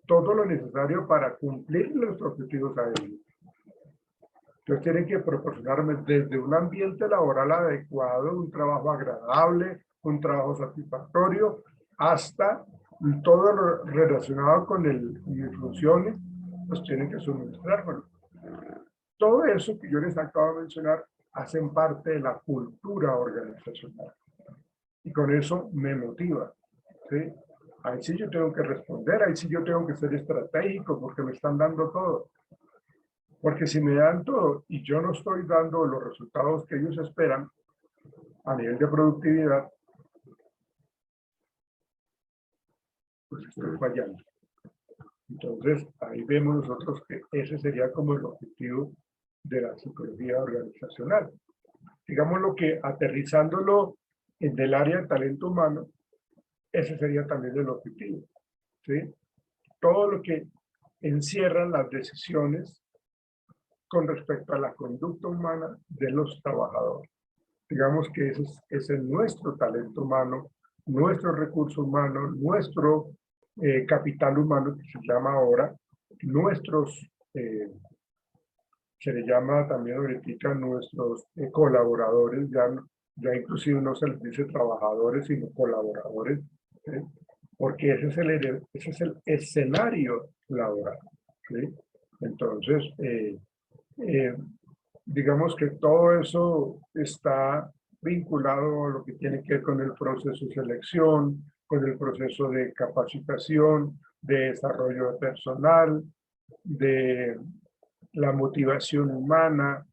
todo lo necesario para cumplir los objetivos a ellos. Entonces tienen que proporcionarme desde un ambiente laboral adecuado, un trabajo agradable, un trabajo satisfactorio, hasta todo lo relacionado con mis funciones, pues tienen que suministrármelo. Todo eso que yo les acabo de mencionar hacen parte de la cultura organizacional. Y con eso me motiva, ¿sí? Ahí sí yo tengo que responder, ahí sí yo tengo que ser estratégico porque me están dando todo. Porque si me dan todo y yo no estoy dando los resultados que ellos esperan a nivel de productividad, pues estoy fallando. Entonces, ahí vemos nosotros que ese sería como el objetivo de la psicología organizacional. Digamos lo que aterrizándolo en el área de talento humano, ese sería también el objetivo, ¿sí? Todo lo que encierran las decisiones con respecto a la conducta humana de los trabajadores. Digamos que ese es nuestro talento humano, nuestro recurso humano, nuestro capital humano, que se llama ahora, nuestros, se le llama también ahorita nuestros colaboradores, ya inclusive no se les dice trabajadores, sino colaboradores, ¿sí? Porque ese es el escenario laboral, ¿sí? Entonces, digamos que todo eso está vinculado a lo que tiene que ver con el proceso de selección, con el proceso de capacitación, de desarrollo de personal, de la motivación humana,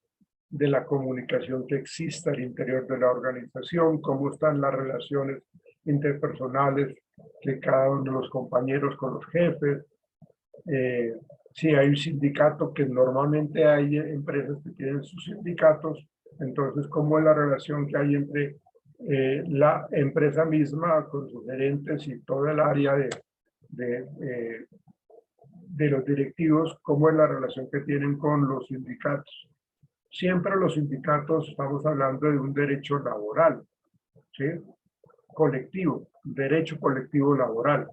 de la comunicación que exista al interior de la organización, cómo están las relaciones interpersonales de cada uno de los compañeros con los jefes. Si hay un sindicato, que normalmente hay empresas que tienen sus sindicatos, entonces cómo es la relación que hay entre la empresa misma con sus gerentes y todo el área de los directivos, cómo es la relación que tienen con los sindicatos. Siempre los sindicatos estamos hablando de un derecho laboral, ¿sí? Colectivo, derecho colectivo laboral.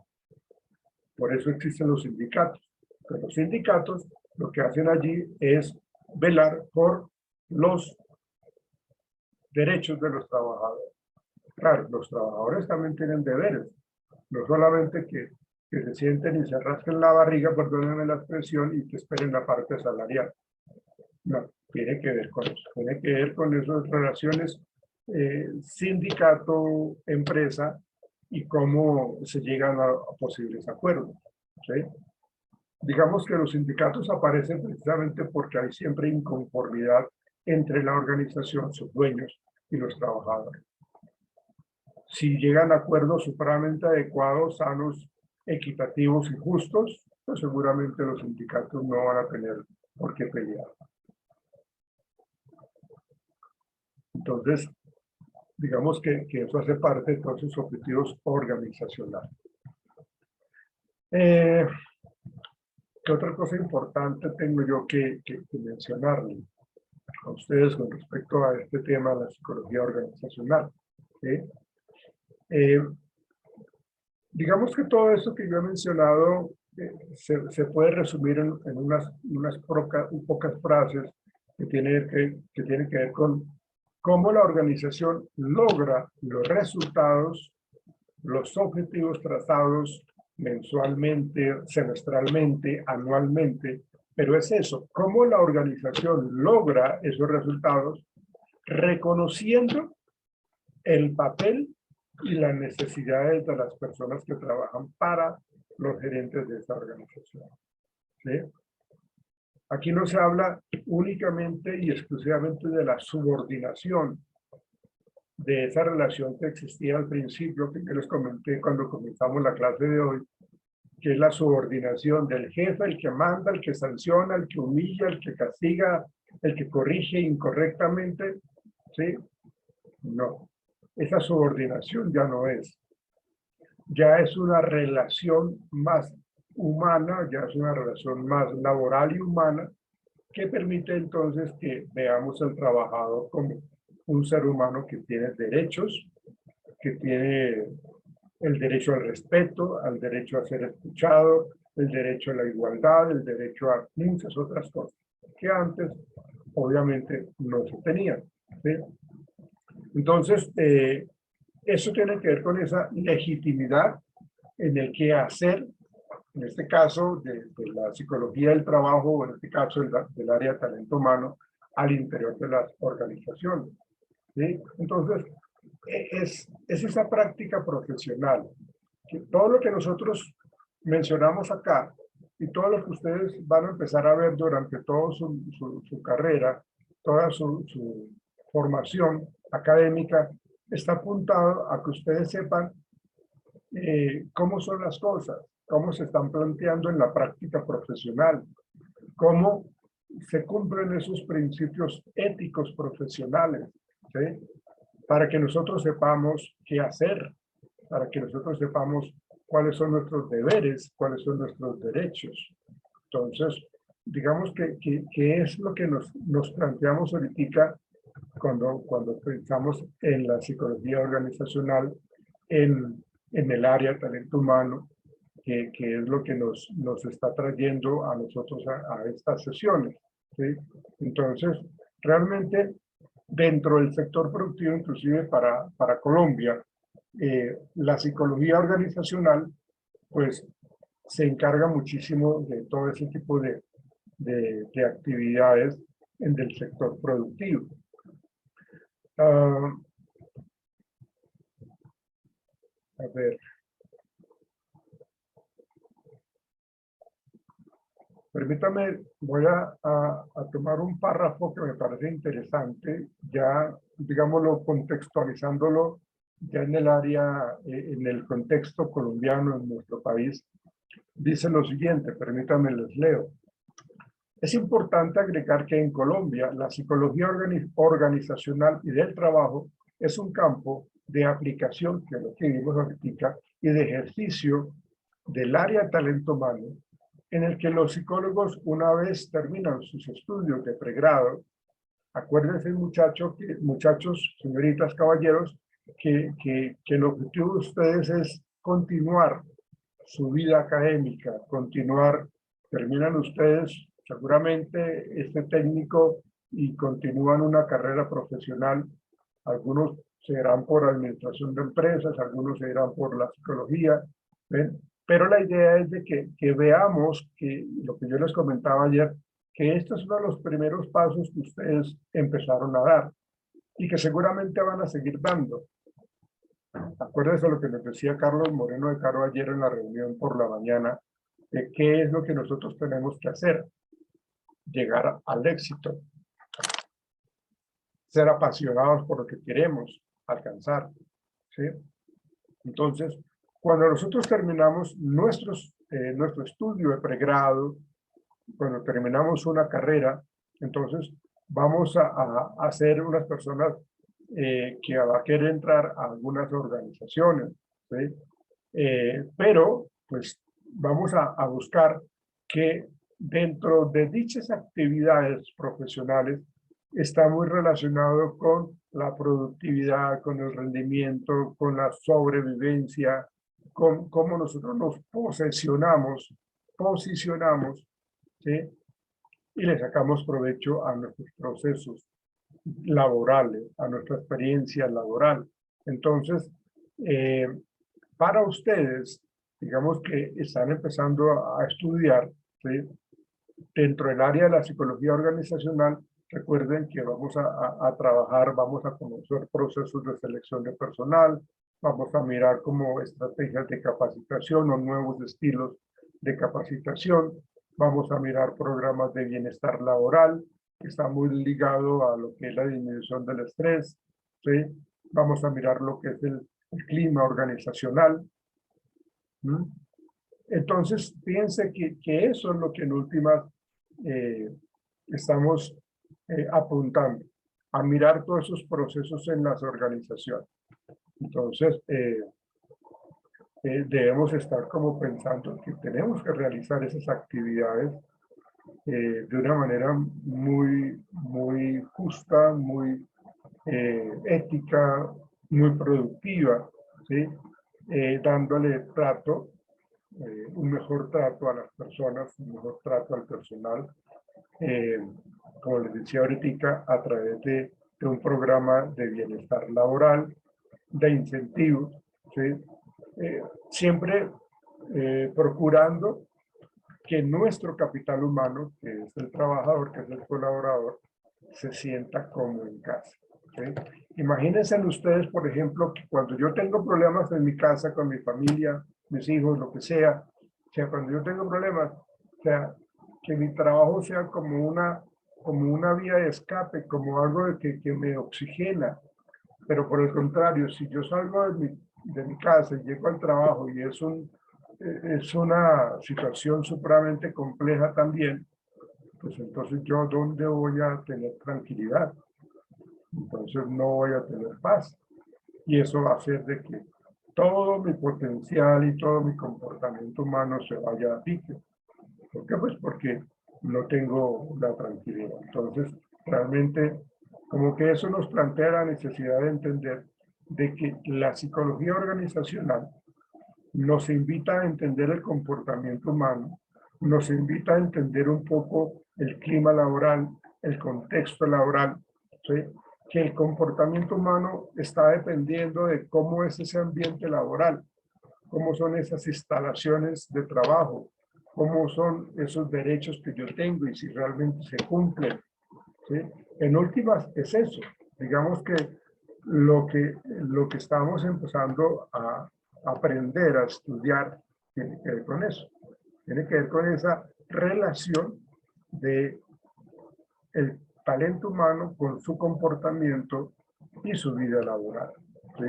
Por eso existen los sindicatos. Pero los sindicatos lo que hacen allí es velar por los derechos de los trabajadores. Claro, los trabajadores también tienen deberes, no solamente que se sienten y se rasquen la barriga, perdónenme la expresión, y que esperen la parte salarial. No, tiene que ver con eso, tiene que ver con esas relaciones sindicato-empresa y cómo se llegan a posibles acuerdos, ¿sí? Digamos que los sindicatos aparecen precisamente porque hay siempre inconformidad entre la organización, sus dueños y los trabajadores. Si llegan a acuerdos supremamente adecuados, sanos, equitativos y justos, pues seguramente los sindicatos no van a tener por qué pelear. Entonces, digamos que eso hace parte de todos sus objetivos organizacionales. ¿Qué otra cosa importante tengo yo que mencionarles a ustedes con respecto a este tema de la psicología organizacional? ¿Sí? Digamos que todo eso que yo he mencionado se puede resumir en unas pocas frases que tienen que ver con cómo la organización logra los resultados, los objetivos trazados mensualmente, semestralmente, anualmente, pero es eso, cómo la organización logra esos resultados reconociendo el papel y las necesidades de las personas que trabajan para los gerentes de esta organización. ¿Sí? Aquí no se habla únicamente y exclusivamente de la subordinación, de esa relación que existía al principio, que yo les comenté cuando comenzamos la clase de hoy, que es la subordinación del jefe, el que manda, el que sanciona, el que humilla, el que castiga, el que corrige incorrectamente. ¿Sí? No. Esa subordinación ya no es. Ya es una relación más humana, ya es una relación más laboral y humana, que permite entonces que veamos al trabajador como un ser humano que tiene derechos, que tiene el derecho al respeto, al derecho a ser escuchado, el derecho a la igualdad, el derecho a muchas otras cosas que antes obviamente no se tenían. ¿Sí? Entonces, eso tiene que ver con esa legitimidad en el que hacer, en este caso de la psicología del trabajo, o en este caso del área de talento humano, al interior de las organizaciones. ¿Sí? Entonces, es esa práctica profesional, que todo lo que nosotros mencionamos acá y todo lo que ustedes van a empezar a ver durante toda su carrera, toda su formación académica, está apuntado a que ustedes sepan cómo son las cosas, cómo se están planteando en la práctica profesional, cómo se cumplen esos principios éticos profesionales, ¿sí? Para que nosotros sepamos qué hacer, para que nosotros sepamos cuáles son nuestros deberes, cuáles son nuestros derechos. Entonces, digamos que es lo que nos planteamos ahorita cuando pensamos en la psicología organizacional, en el área de talento humano, que es lo que nos está trayendo a nosotros a estas sesiones. ¿Sí? Entonces, realmente, dentro del sector productivo, inclusive para Colombia, la psicología organizacional, pues, se encarga muchísimo de todo ese tipo de actividades en el sector productivo. A ver. Permítame, voy a tomar un párrafo que me parece interesante, ya, digámoslo, contextualizándolo ya en el área, en el contexto colombiano en nuestro país. Dice lo siguiente, permítame les leo. Es importante agregar que en Colombia la psicología organizacional y del trabajo es un campo de aplicación, que es lo que vimos ahorita, y de ejercicio del área de talento humano, en el que los psicólogos, una vez terminan sus estudios de pregrado, acuérdense muchachos, señoritas, caballeros, que el objetivo de ustedes es continuar su vida académica, continuar, terminan ustedes seguramente este técnico y continúan una carrera profesional. Algunos se irán por administración de empresas, algunos se irán por la psicología, ¿ven? Pero la idea es de que veamos que lo que yo les comentaba ayer, que estos son los primeros pasos que ustedes empezaron a dar y que seguramente van a seguir dando. Acuérdense lo que nos decía Carlos Moreno de Caro ayer en la reunión por la mañana, de qué es lo que nosotros tenemos que hacer, llegar al éxito, ser apasionados por lo que queremos alcanzar, ¿sí? Entonces, cuando nosotros terminamos nuestro estudio de pregrado, cuando terminamos una carrera, entonces vamos a ser unas personas que va a querer entrar a algunas organizaciones, ¿sí? Pero pues vamos a buscar que dentro de dichas actividades profesionales está muy relacionado con la productividad, con el rendimiento, con la sobrevivencia, con cómo nosotros nos posicionamos, ¿sí? Y le sacamos provecho a nuestros procesos laborales, a nuestra experiencia laboral. Entonces, eh, para ustedes, digamos que están empezando a estudiar, ¿sí? Dentro del área de la psicología organizacional, recuerden que vamos a trabajar, vamos a conocer procesos de selección de personal, vamos a mirar como estrategias de capacitación o nuevos estilos de capacitación, vamos a mirar programas de bienestar laboral, que está muy ligado a lo que es la disminución del estrés, ¿sí? Vamos a mirar lo que es el clima organizacional. ¿Mm? Entonces, piense que eso es lo que en últimas estamos apuntando, a mirar todos esos procesos en las organizaciones. Entonces, debemos estar como pensando que tenemos que realizar esas actividades de una manera muy justa, muy ética, muy productiva, ¿sí? Dándole trato, un mejor trato a las personas, un mejor trato al personal, como les decía ahorita, a través de un programa de bienestar laboral, de incentivos, ¿sí? Siempre procurando que nuestro capital humano, que es el trabajador, que es el colaborador, se sienta como en casa, ¿sí? Imagínense ustedes, por ejemplo, que cuando yo tengo problemas en mi casa, con mi familia, mis hijos, lo que sea, o sea, cuando yo tengo problemas, o sea, que mi trabajo sea como una vía de escape, como algo que me oxigena. Pero por el contrario, si yo salgo de mi casa y llego al trabajo y es una situación supremamente compleja también, pues entonces yo ¿dónde voy a tener tranquilidad? Entonces no voy a tener paz. Y eso va a hacer de que todo mi potencial y todo mi comportamiento humano se vaya a pique. ¿Por qué? Pues porque no tengo la tranquilidad. Entonces, realmente, como que eso nos plantea la necesidad de entender de que la psicología organizacional nos invita a entender el comportamiento humano, nos invita a entender un poco el clima laboral, el contexto laboral, ¿sí? Que el comportamiento humano está dependiendo de cómo es ese ambiente laboral, cómo son esas instalaciones de trabajo, cómo son esos derechos que yo tengo y si realmente se cumplen, ¿sí? En últimas es eso, digamos que lo que estamos empezando a aprender, a estudiar, tiene que ver con eso, tiene que ver con esa relación de el talento humano con su comportamiento y su vida laboral, ¿sí?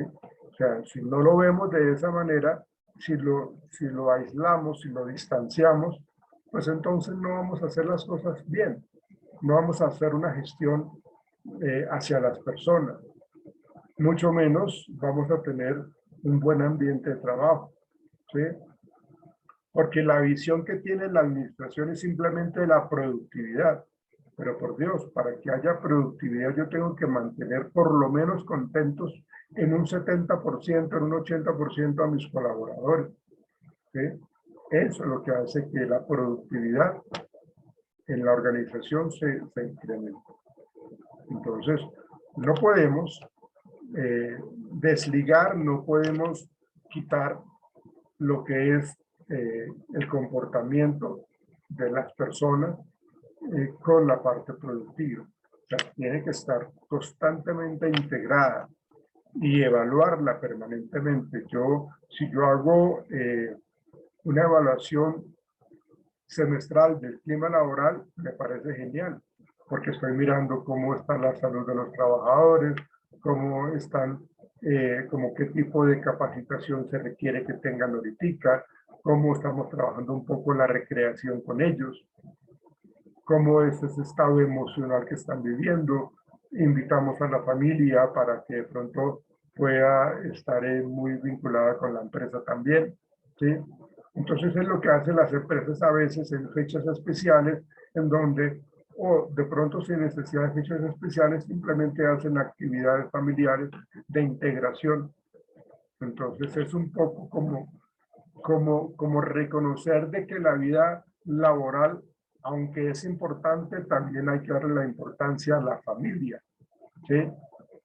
O sea, si no lo vemos de esa manera, si lo aislamos, si lo distanciamos, pues entonces no vamos a hacer las cosas bien, no vamos a hacer una gestión hacia las personas, mucho menos vamos a tener un buen ambiente de trabajo, ¿sí? Porque la visión que tiene la administración es simplemente la productividad. Pero por Dios, para que haya productividad yo tengo que mantener por lo menos contentos en un 70%, en un 80% a mis colaboradores, ¿sí? Eso es lo que hace que la productividad en la organización se incremente. Entonces, no podemos desligar, no podemos quitar lo que es el comportamiento de las personas con la parte productiva. O sea, tiene que estar constantemente integrada y evaluarla permanentemente. Si yo hago una evaluación semestral del clima laboral, me parece genial, porque estoy mirando cómo está la salud de los trabajadores, cómo están, como qué tipo de capacitación se requiere que tengan ahorita, cómo estamos trabajando un poco la recreación con ellos, cómo es ese estado emocional que están viviendo, invitamos a la familia para que de pronto pueda estar muy vinculada con la empresa también, ¿sí? Entonces es lo que hacen las empresas a veces en fechas especiales, en donde, o de pronto sin necesidad de fechas especiales, simplemente hacen actividades familiares de integración. Entonces es un poco como reconocer de que la vida laboral, aunque es importante, también hay que darle la importancia a la familia, ¿sí?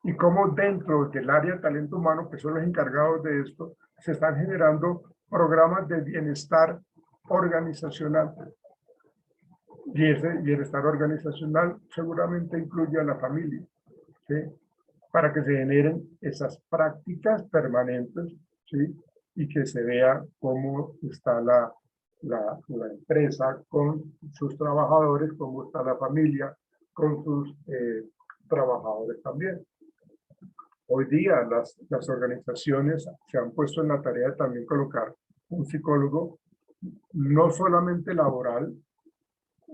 Y cómo dentro del área de talento humano, que son los encargados de esto, se están generando programas de bienestar organizacional. Y ese bienestar organizacional seguramente incluye a la familia, ¿sí? Para que se generen esas prácticas permanentes, ¿sí? Y que se vea cómo está la empresa con sus trabajadores, cómo está la familia con sus trabajadores también. Hoy día las organizaciones se han puesto en la tarea de también colocar un psicólogo, no solamente laboral,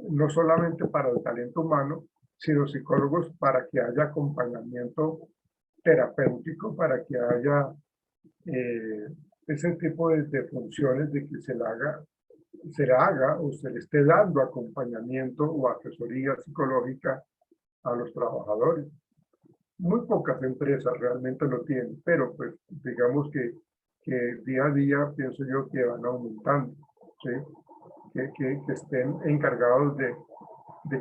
no solamente para el talento humano, sino psicólogos para que haya acompañamiento terapéutico, para que haya ese tipo de funciones de que se le haga o se le esté dando acompañamiento o asesoría psicológica a los trabajadores. Muy pocas empresas realmente lo tienen, pero pues digamos que día a día pienso yo que van aumentando, ¿sí? Que estén encargados de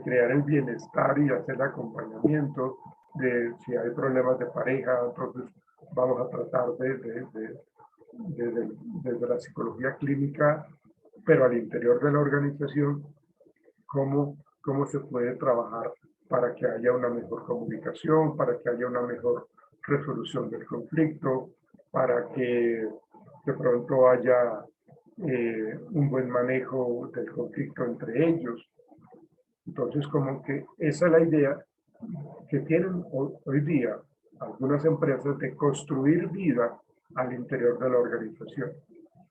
crear el bienestar y hacer el acompañamiento, de si hay problemas de pareja, entonces vamos a tratar desde la psicología clínica, pero al interior de la organización, cómo se puede trabajar para que haya una mejor comunicación, para que haya una mejor resolución del conflicto, para que de pronto haya un buen manejo del conflicto entre ellos. Entonces, como que esa es la idea que tienen hoy día algunas empresas de construir vida al interior de la organización,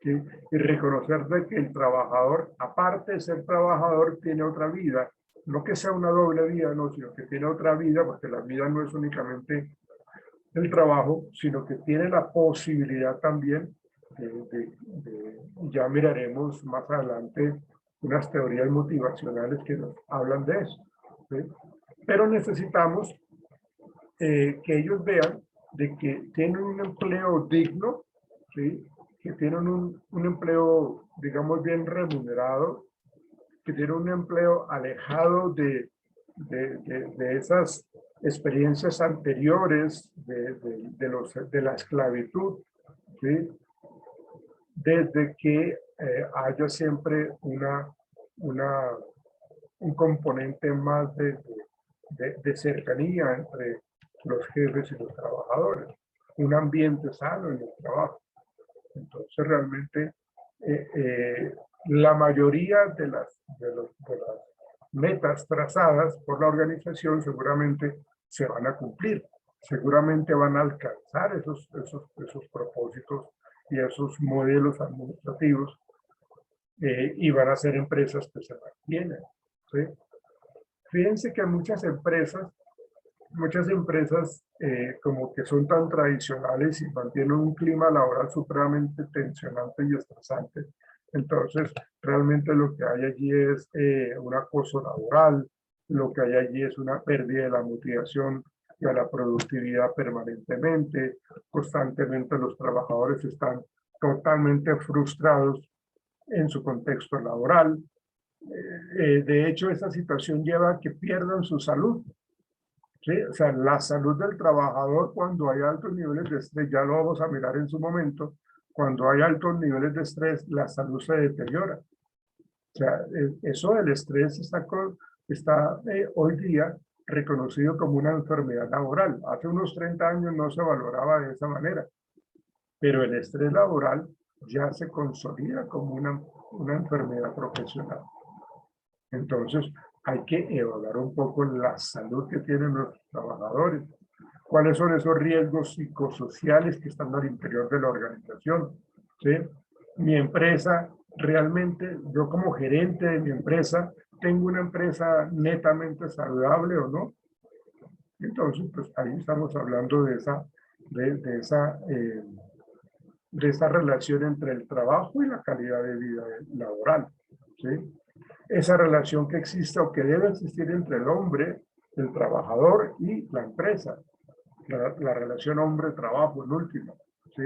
¿sí? Y reconocer de que el trabajador, aparte de ser trabajador, tiene otra vida, no que sea una doble vida, no, sino que tiene otra vida, porque la vida no es únicamente el trabajo, sino que tiene la posibilidad también ya miraremos más adelante unas teorías motivacionales que nos hablan de eso, ¿sí? Pero necesitamos que ellos vean de que tienen un empleo digno, ¿sí? Que tienen un empleo, digamos, bien remunerado, que tienen un empleo alejado de esas experiencias anteriores de la esclavitud, ¿sí? Desde que haya siempre un componente más de cercanía entre los jefes y los trabajadores, un ambiente sano en el trabajo. Entonces realmente la mayoría de las metas trazadas por la organización seguramente se van a cumplir, seguramente van a alcanzar esos propósitos y esos modelos administrativos y van a ser empresas que se mantienen, ¿sí? Fíjense que muchas empresas como que son tan tradicionales y mantienen un clima laboral supremamente tensionante y estresante. Entonces, realmente lo que hay allí es un acoso laboral, lo que hay allí es una pérdida de la motivación y de la productividad permanentemente. Constantemente los trabajadores están totalmente frustrados en su contexto laboral. De hecho, esta situación lleva a que pierdan su salud. ¿Sí? O sea, la salud del trabajador cuando hay altos niveles de estrés, ya lo vamos a mirar en su momento, cuando hay altos niveles de estrés, la salud se deteriora. O sea, eso del estrés está hoy día reconocido como una enfermedad laboral. Hace unos 30 años no se valoraba de esa manera, pero el estrés laboral ya se consolida como una enfermedad profesional. Entonces, hay que evaluar un poco la salud que tienen los trabajadores. ¿Cuáles son esos riesgos psicosociales que están al interior de la organización? ¿Sí? Mi empresa, realmente, yo como gerente de mi empresa, ¿tengo una empresa netamente saludable o no? Entonces, pues ahí estamos hablando de esa relación entre el trabajo y la calidad de vida laboral, ¿sí? Esa relación que existe o que debe existir entre el hombre, el trabajador y la empresa. La relación hombre-trabajo, el último, ¿sí?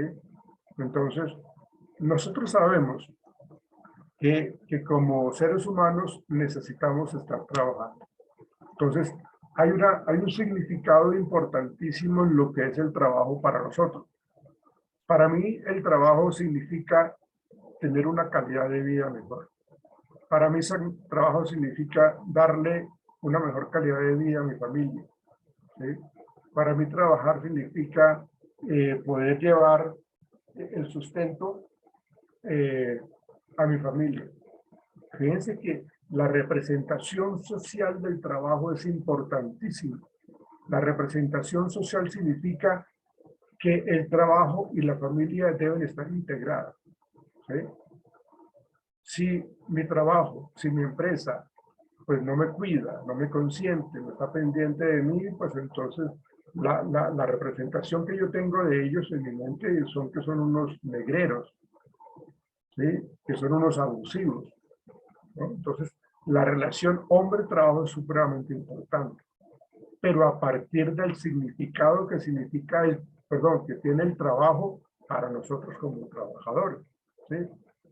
Entonces, nosotros sabemos que como seres humanos necesitamos estar trabajando. Entonces, hay un significado importantísimo en lo que es el trabajo para nosotros. Para mí, el trabajo significa tener una calidad de vida mejor. Para mí, trabajo significa darle una mejor calidad de vida a mi familia, ¿sí? Para mí, trabajar significa poder llevar el sustento a mi familia. Fíjense que la representación social del trabajo es importantísima. La representación social significa que el trabajo y la familia deben estar integradas, ¿sí? Si mi trabajo, si mi empresa, pues no me cuida, no me consiente, no está pendiente de mí, pues entonces la representación que yo tengo de ellos en mi mente son que son unos negreros, ¿sí? Que son unos abusivos, ¿no? Entonces, la relación hombre-trabajo es supremamente importante, pero a partir del significado que significa que tiene el trabajo para nosotros como trabajadores, ¿sí?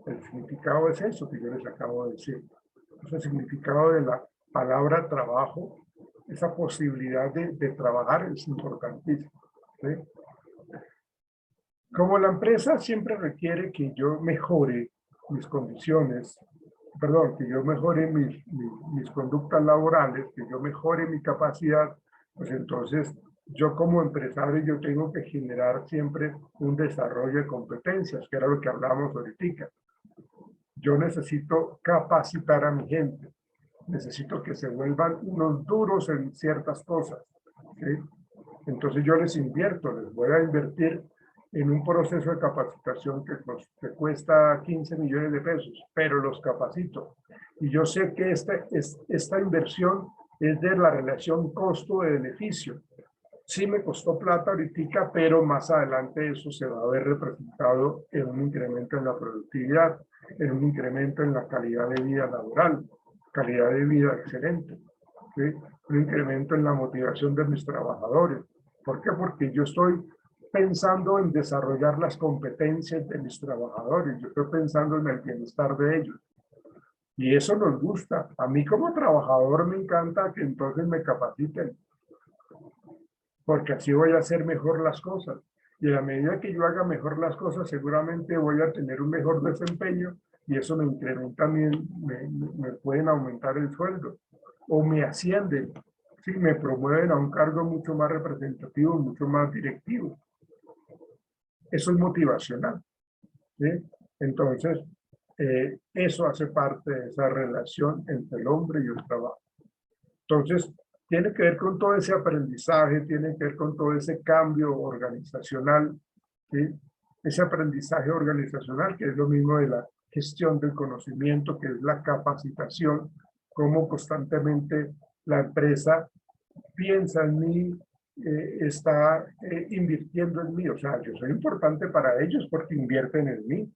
El significado es eso que yo les acabo de decir. El significado de la palabra trabajo, esa posibilidad de trabajar es importantísimo, ¿sí? Como la empresa siempre requiere que yo mejore mis condiciones, que yo mejore mis conductas laborales, que yo mejore mi capacidad, pues entonces yo como empresario yo tengo que generar siempre un desarrollo de competencias, que era lo que hablábamos ahorita. Yo necesito capacitar a mi gente, necesito que se vuelvan unos duros en ciertas cosas, ¿sí? Entonces yo les invierto, les voy a invertir en un proceso de capacitación que cuesta 15 millones de pesos, pero los capacito. Y yo sé que esta inversión es de la relación costo de beneficio. Sí me costó plata ahorita, pero más adelante eso se va a ver representado en un incremento en la productividad, en un incremento en la calidad de vida laboral, calidad de vida excelente, ¿sí? Un incremento en la motivación de mis trabajadores. ¿Por qué? Porque yo estoy pensando en desarrollar las competencias de mis trabajadores, yo estoy pensando en el bienestar de ellos. Y eso nos gusta. A mí como trabajador me encanta que entonces me capaciten, porque así voy a hacer mejor las cosas. Y a la medida que yo haga mejor las cosas, seguramente voy a tener un mejor desempeño y eso me incrementa también, me pueden aumentar el sueldo o me ascienden, ¿sí? Me promueven a un cargo mucho más representativo, mucho más directivo. Eso es motivacional, ¿sí? Entonces, eso hace parte de esa relación entre el hombre y el trabajo. Entonces, tiene que ver con todo ese aprendizaje, tiene que ver con todo ese cambio organizacional, ¿sí? Ese aprendizaje organizacional, que es lo mismo de la gestión del conocimiento, que es la capacitación, cómo constantemente la empresa piensa en mí, está invirtiendo en mí. O sea, yo soy importante para ellos porque invierten en mí.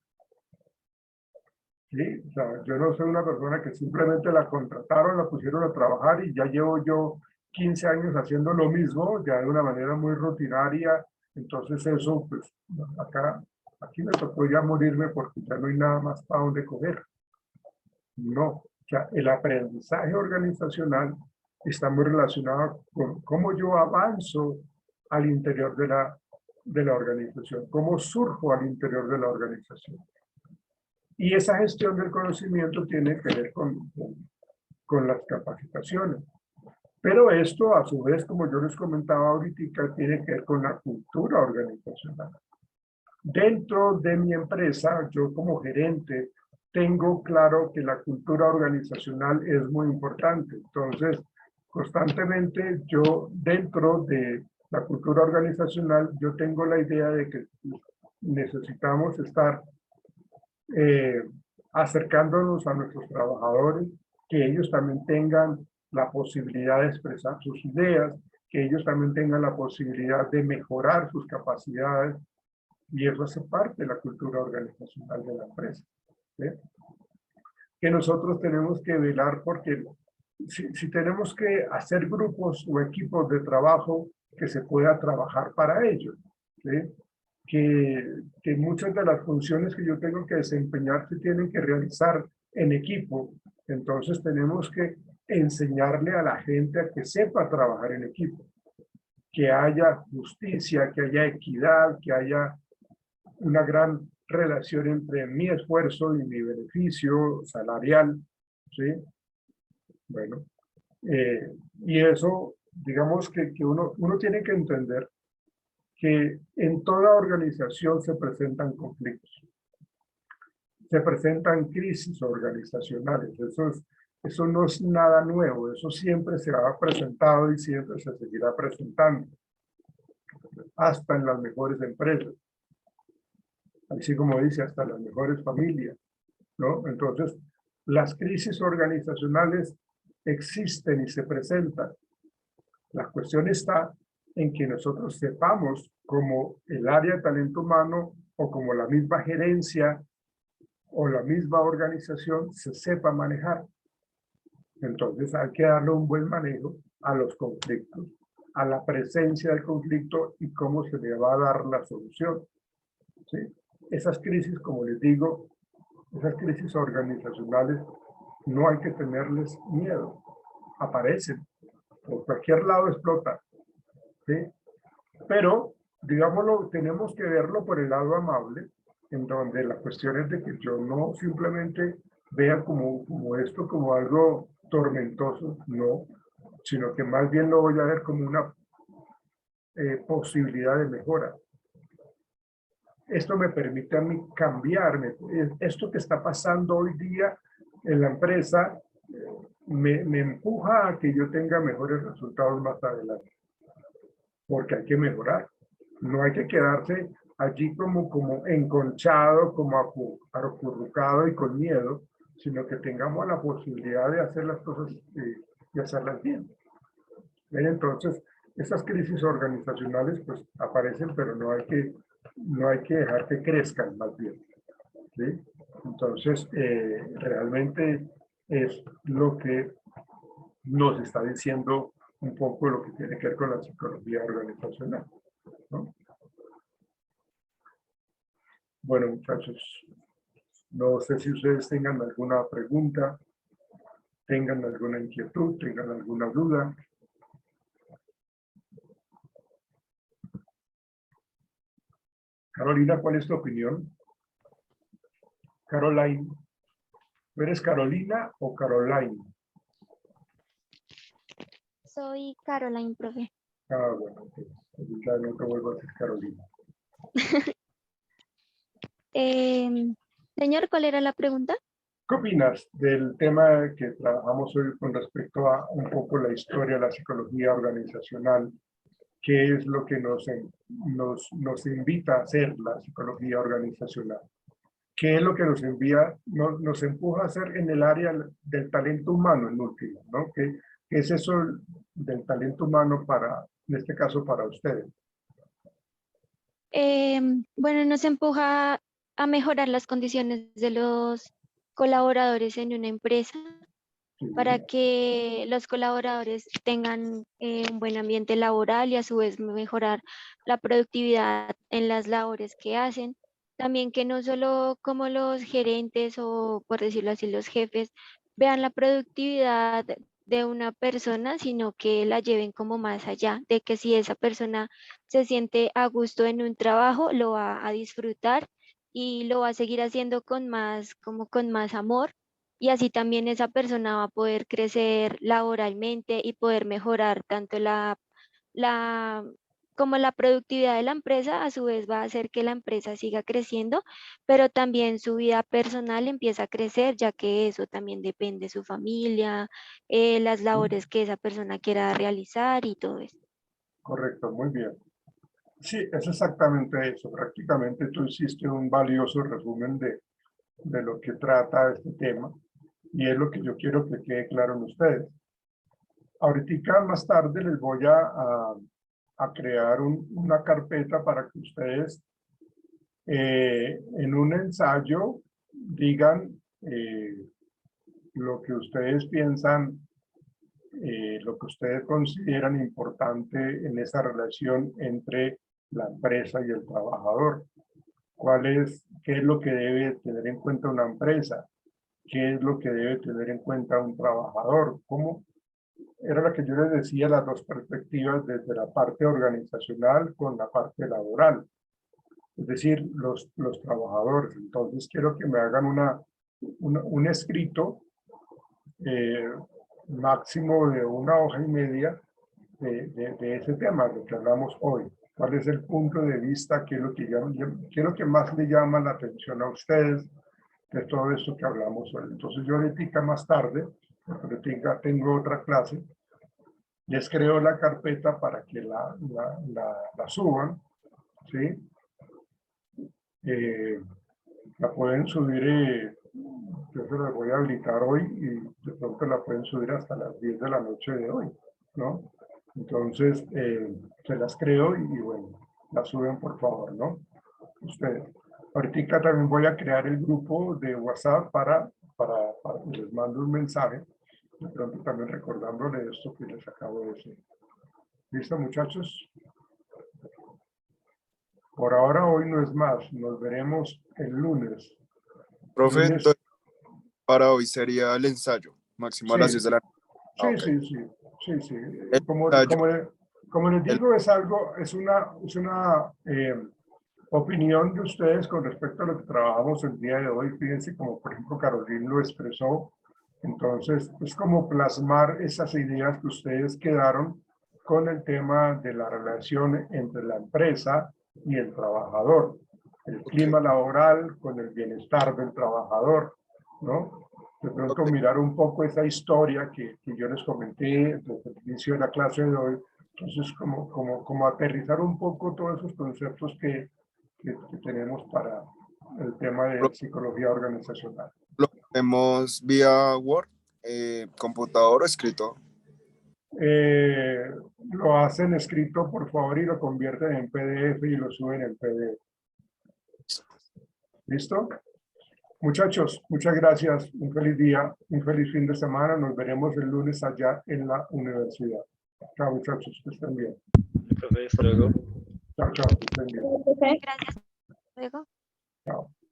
¿Sí? O sea, yo no soy una persona que simplemente la contrataron, la pusieron a trabajar y ya llevo yo 15 años haciendo lo mismo, ya de una manera muy rutinaria. Entonces eso, pues, aquí me tocó ya morirme porque ya no hay nada más para donde coger. No, o sea, el aprendizaje organizacional está muy relacionado con cómo yo avanzo al interior de la organización, cómo surjo al interior de la organización. Y esa gestión del conocimiento tiene que ver con las capacitaciones. Pero esto, a su vez, como yo les comentaba ahorita, tiene que ver con la cultura organizacional. Dentro de mi empresa, yo como gerente, tengo claro que la cultura organizacional es muy importante. Entonces, constantemente yo, dentro de la cultura organizacional, yo tengo la idea de que necesitamos estar acercándonos a nuestros trabajadores, que ellos también tengan la posibilidad de expresar sus ideas, que ellos también tengan la posibilidad de mejorar sus capacidades, y eso hace parte de la cultura organizacional de la empresa. ¿Sí? Que nosotros tenemos que velar porque si tenemos que hacer grupos o equipos de trabajo que se pueda trabajar para ello, ¿sí? Que muchas de las funciones que yo tengo que desempeñar se tienen que realizar en equipo, entonces tenemos que enseñarle a la gente a que sepa trabajar en equipo, que haya justicia, que haya equidad, que haya una gran relación entre mi esfuerzo y mi beneficio salarial, ¿sí? Bueno, y eso, digamos que uno tiene que entender que en toda organización se presentan conflictos, se presentan crisis organizacionales, eso no es nada nuevo, eso siempre se ha presentado y siempre se seguirá presentando, hasta en las mejores empresas, así como dice, hasta las mejores familias, ¿no? Entonces, las crisis organizacionales existen y se presentan. La cuestión está en que nosotros sepamos, como el área de talento humano o como la misma gerencia o la misma organización se sepa manejar. Entonces hay que darle un buen manejo a los conflictos, a la presencia del conflicto y cómo se le va a dar la solución. ¿Sí? Esas crisis, como les digo, esas crisis organizacionales, no hay que tenerles miedo. Aparecen, por cualquier lado explota. ¿Sí? Pero, digámoslo, tenemos que verlo por el lado amable, en donde la cuestión es de que yo no simplemente vea como esto como algo tormentoso, no, sino que más bien lo voy a ver como una posibilidad de mejora. Esto me permite a mí cambiarme. Esto que está pasando hoy día en la empresa me empuja a que yo tenga mejores resultados más adelante. Porque hay que mejorar. No hay que quedarse allí como enconchado, como acurrucado y con miedo, sino que tengamos la posibilidad de hacer las cosas y hacerlas bien. Entonces, esas crisis organizacionales pues aparecen, pero no hay que dejar que crezcan más bien. ¿Sí? Entonces, realmente es lo que nos está diciendo un poco lo que tiene que ver con la psicología organizacional, ¿no? Bueno, muchachos, no sé si ustedes tengan alguna pregunta, tengan alguna inquietud, tengan alguna duda. Carolina, ¿cuál es tu opinión? Caroline, ¿tú eres Carolina o Caroline? Soy Caroline, profe. Ah, bueno, ya no te vuelvo a decir Carolina. Señor, ¿cuál era la pregunta? ¿Qué opinas del tema que trabajamos hoy con respecto a un poco la historia, la psicología organizacional? ¿Qué es lo que nos invita a hacer la psicología organizacional? ¿Qué es lo que nos empuja a hacer en el área del talento humano en último, ¿no? ¿Qué es eso del talento humano en este caso, para ustedes? Bueno, nos empuja a mejorar las condiciones de los colaboradores en una empresa Sí, para que los colaboradores tengan un buen ambiente laboral y a su vez mejorar la productividad en las labores que hacen. También que no solo como los gerentes o por decirlo así los jefes vean la productividad de una persona, sino que la lleven como más allá, de que si esa persona se siente a gusto en un trabajo, lo va a disfrutar y lo va a seguir haciendo con más, como con más amor, y así también esa persona va a poder crecer laboralmente y poder mejorar tanto la, como la productividad de la empresa. A su vez va a hacer que la empresa siga creciendo, pero también su vida personal empieza a crecer, ya que eso también depende de su familia, las labores que esa persona quiera realizar y todo eso. correcto, muy bien. Sí, es exactamente eso. Prácticamente tú hiciste un valioso resumen de lo que trata este tema y es lo que yo quiero que quede claro en ustedes. ahorita más tarde les voy a crear una carpeta para que ustedes en un ensayo digan lo que ustedes piensan, lo que ustedes consideran importante en esa relación entre la empresa y el trabajador. ¿Qué es lo que debe tener en cuenta una empresa? ¿Qué es lo que debe tener en cuenta un trabajador? ¿Cómo? Era lo que yo les decía, las dos perspectivas desde la parte organizacional con la parte laboral. Es decir, los trabajadores. Entonces quiero que me hagan un escrito máximo de 1 hoja y media de ese tema, lo que hablamos hoy. ¿Cuál es el punto de vista? ¿Qué es lo que más le llama la atención a ustedes de todo esto que hablamos hoy? Entonces yo ahorita más tarde, porque tengo otra clase, les creo la carpeta para que la suban, ¿sí? La pueden subir, yo se la voy a habilitar hoy y de pronto la pueden subir hasta las 10 de la noche de hoy, ¿no? Entonces, se las creo y bueno, la suben por favor, ¿no? Ustedes. Ahorita también voy a crear el grupo de WhatsApp para les mando un mensaje, de pronto también recordándole esto que les acabo de decir. ¿Listo, muchachos? Por ahora hoy no es más, nos veremos el lunes. Profe, Lunes. entonces, para hoy sería el ensayo, máximo a las 10 de la noche. Sí, Ok. sí. El Como les digo, es una opinión de ustedes con respecto a lo que trabajamos el día de hoy. Fíjense como por ejemplo Carolina lo expresó. Entonces es como plasmar esas ideas que ustedes quedaron con el tema de la relación entre la empresa y el trabajador. El clima laboral con el bienestar del trabajador, ¿no? De pronto mirar un poco esa historia que yo les comenté desde el inicio de la clase de hoy. Entonces, como aterrizar un poco todos esos conceptos que tenemos para el tema de psicología organizacional. Lo hacemos vía Word, computador o escrito. Lo hacen escrito, por favor, y lo convierten en PDF y lo suben en PDF. ¿Listo? Muchachos, muchas gracias. Un feliz día, un feliz fin de semana. Nos veremos el lunes allá en la universidad. Chao, muchachos, que estén bien. Profe, hasta luego. Chao, que estén bien. Gracias. Luego. Chao.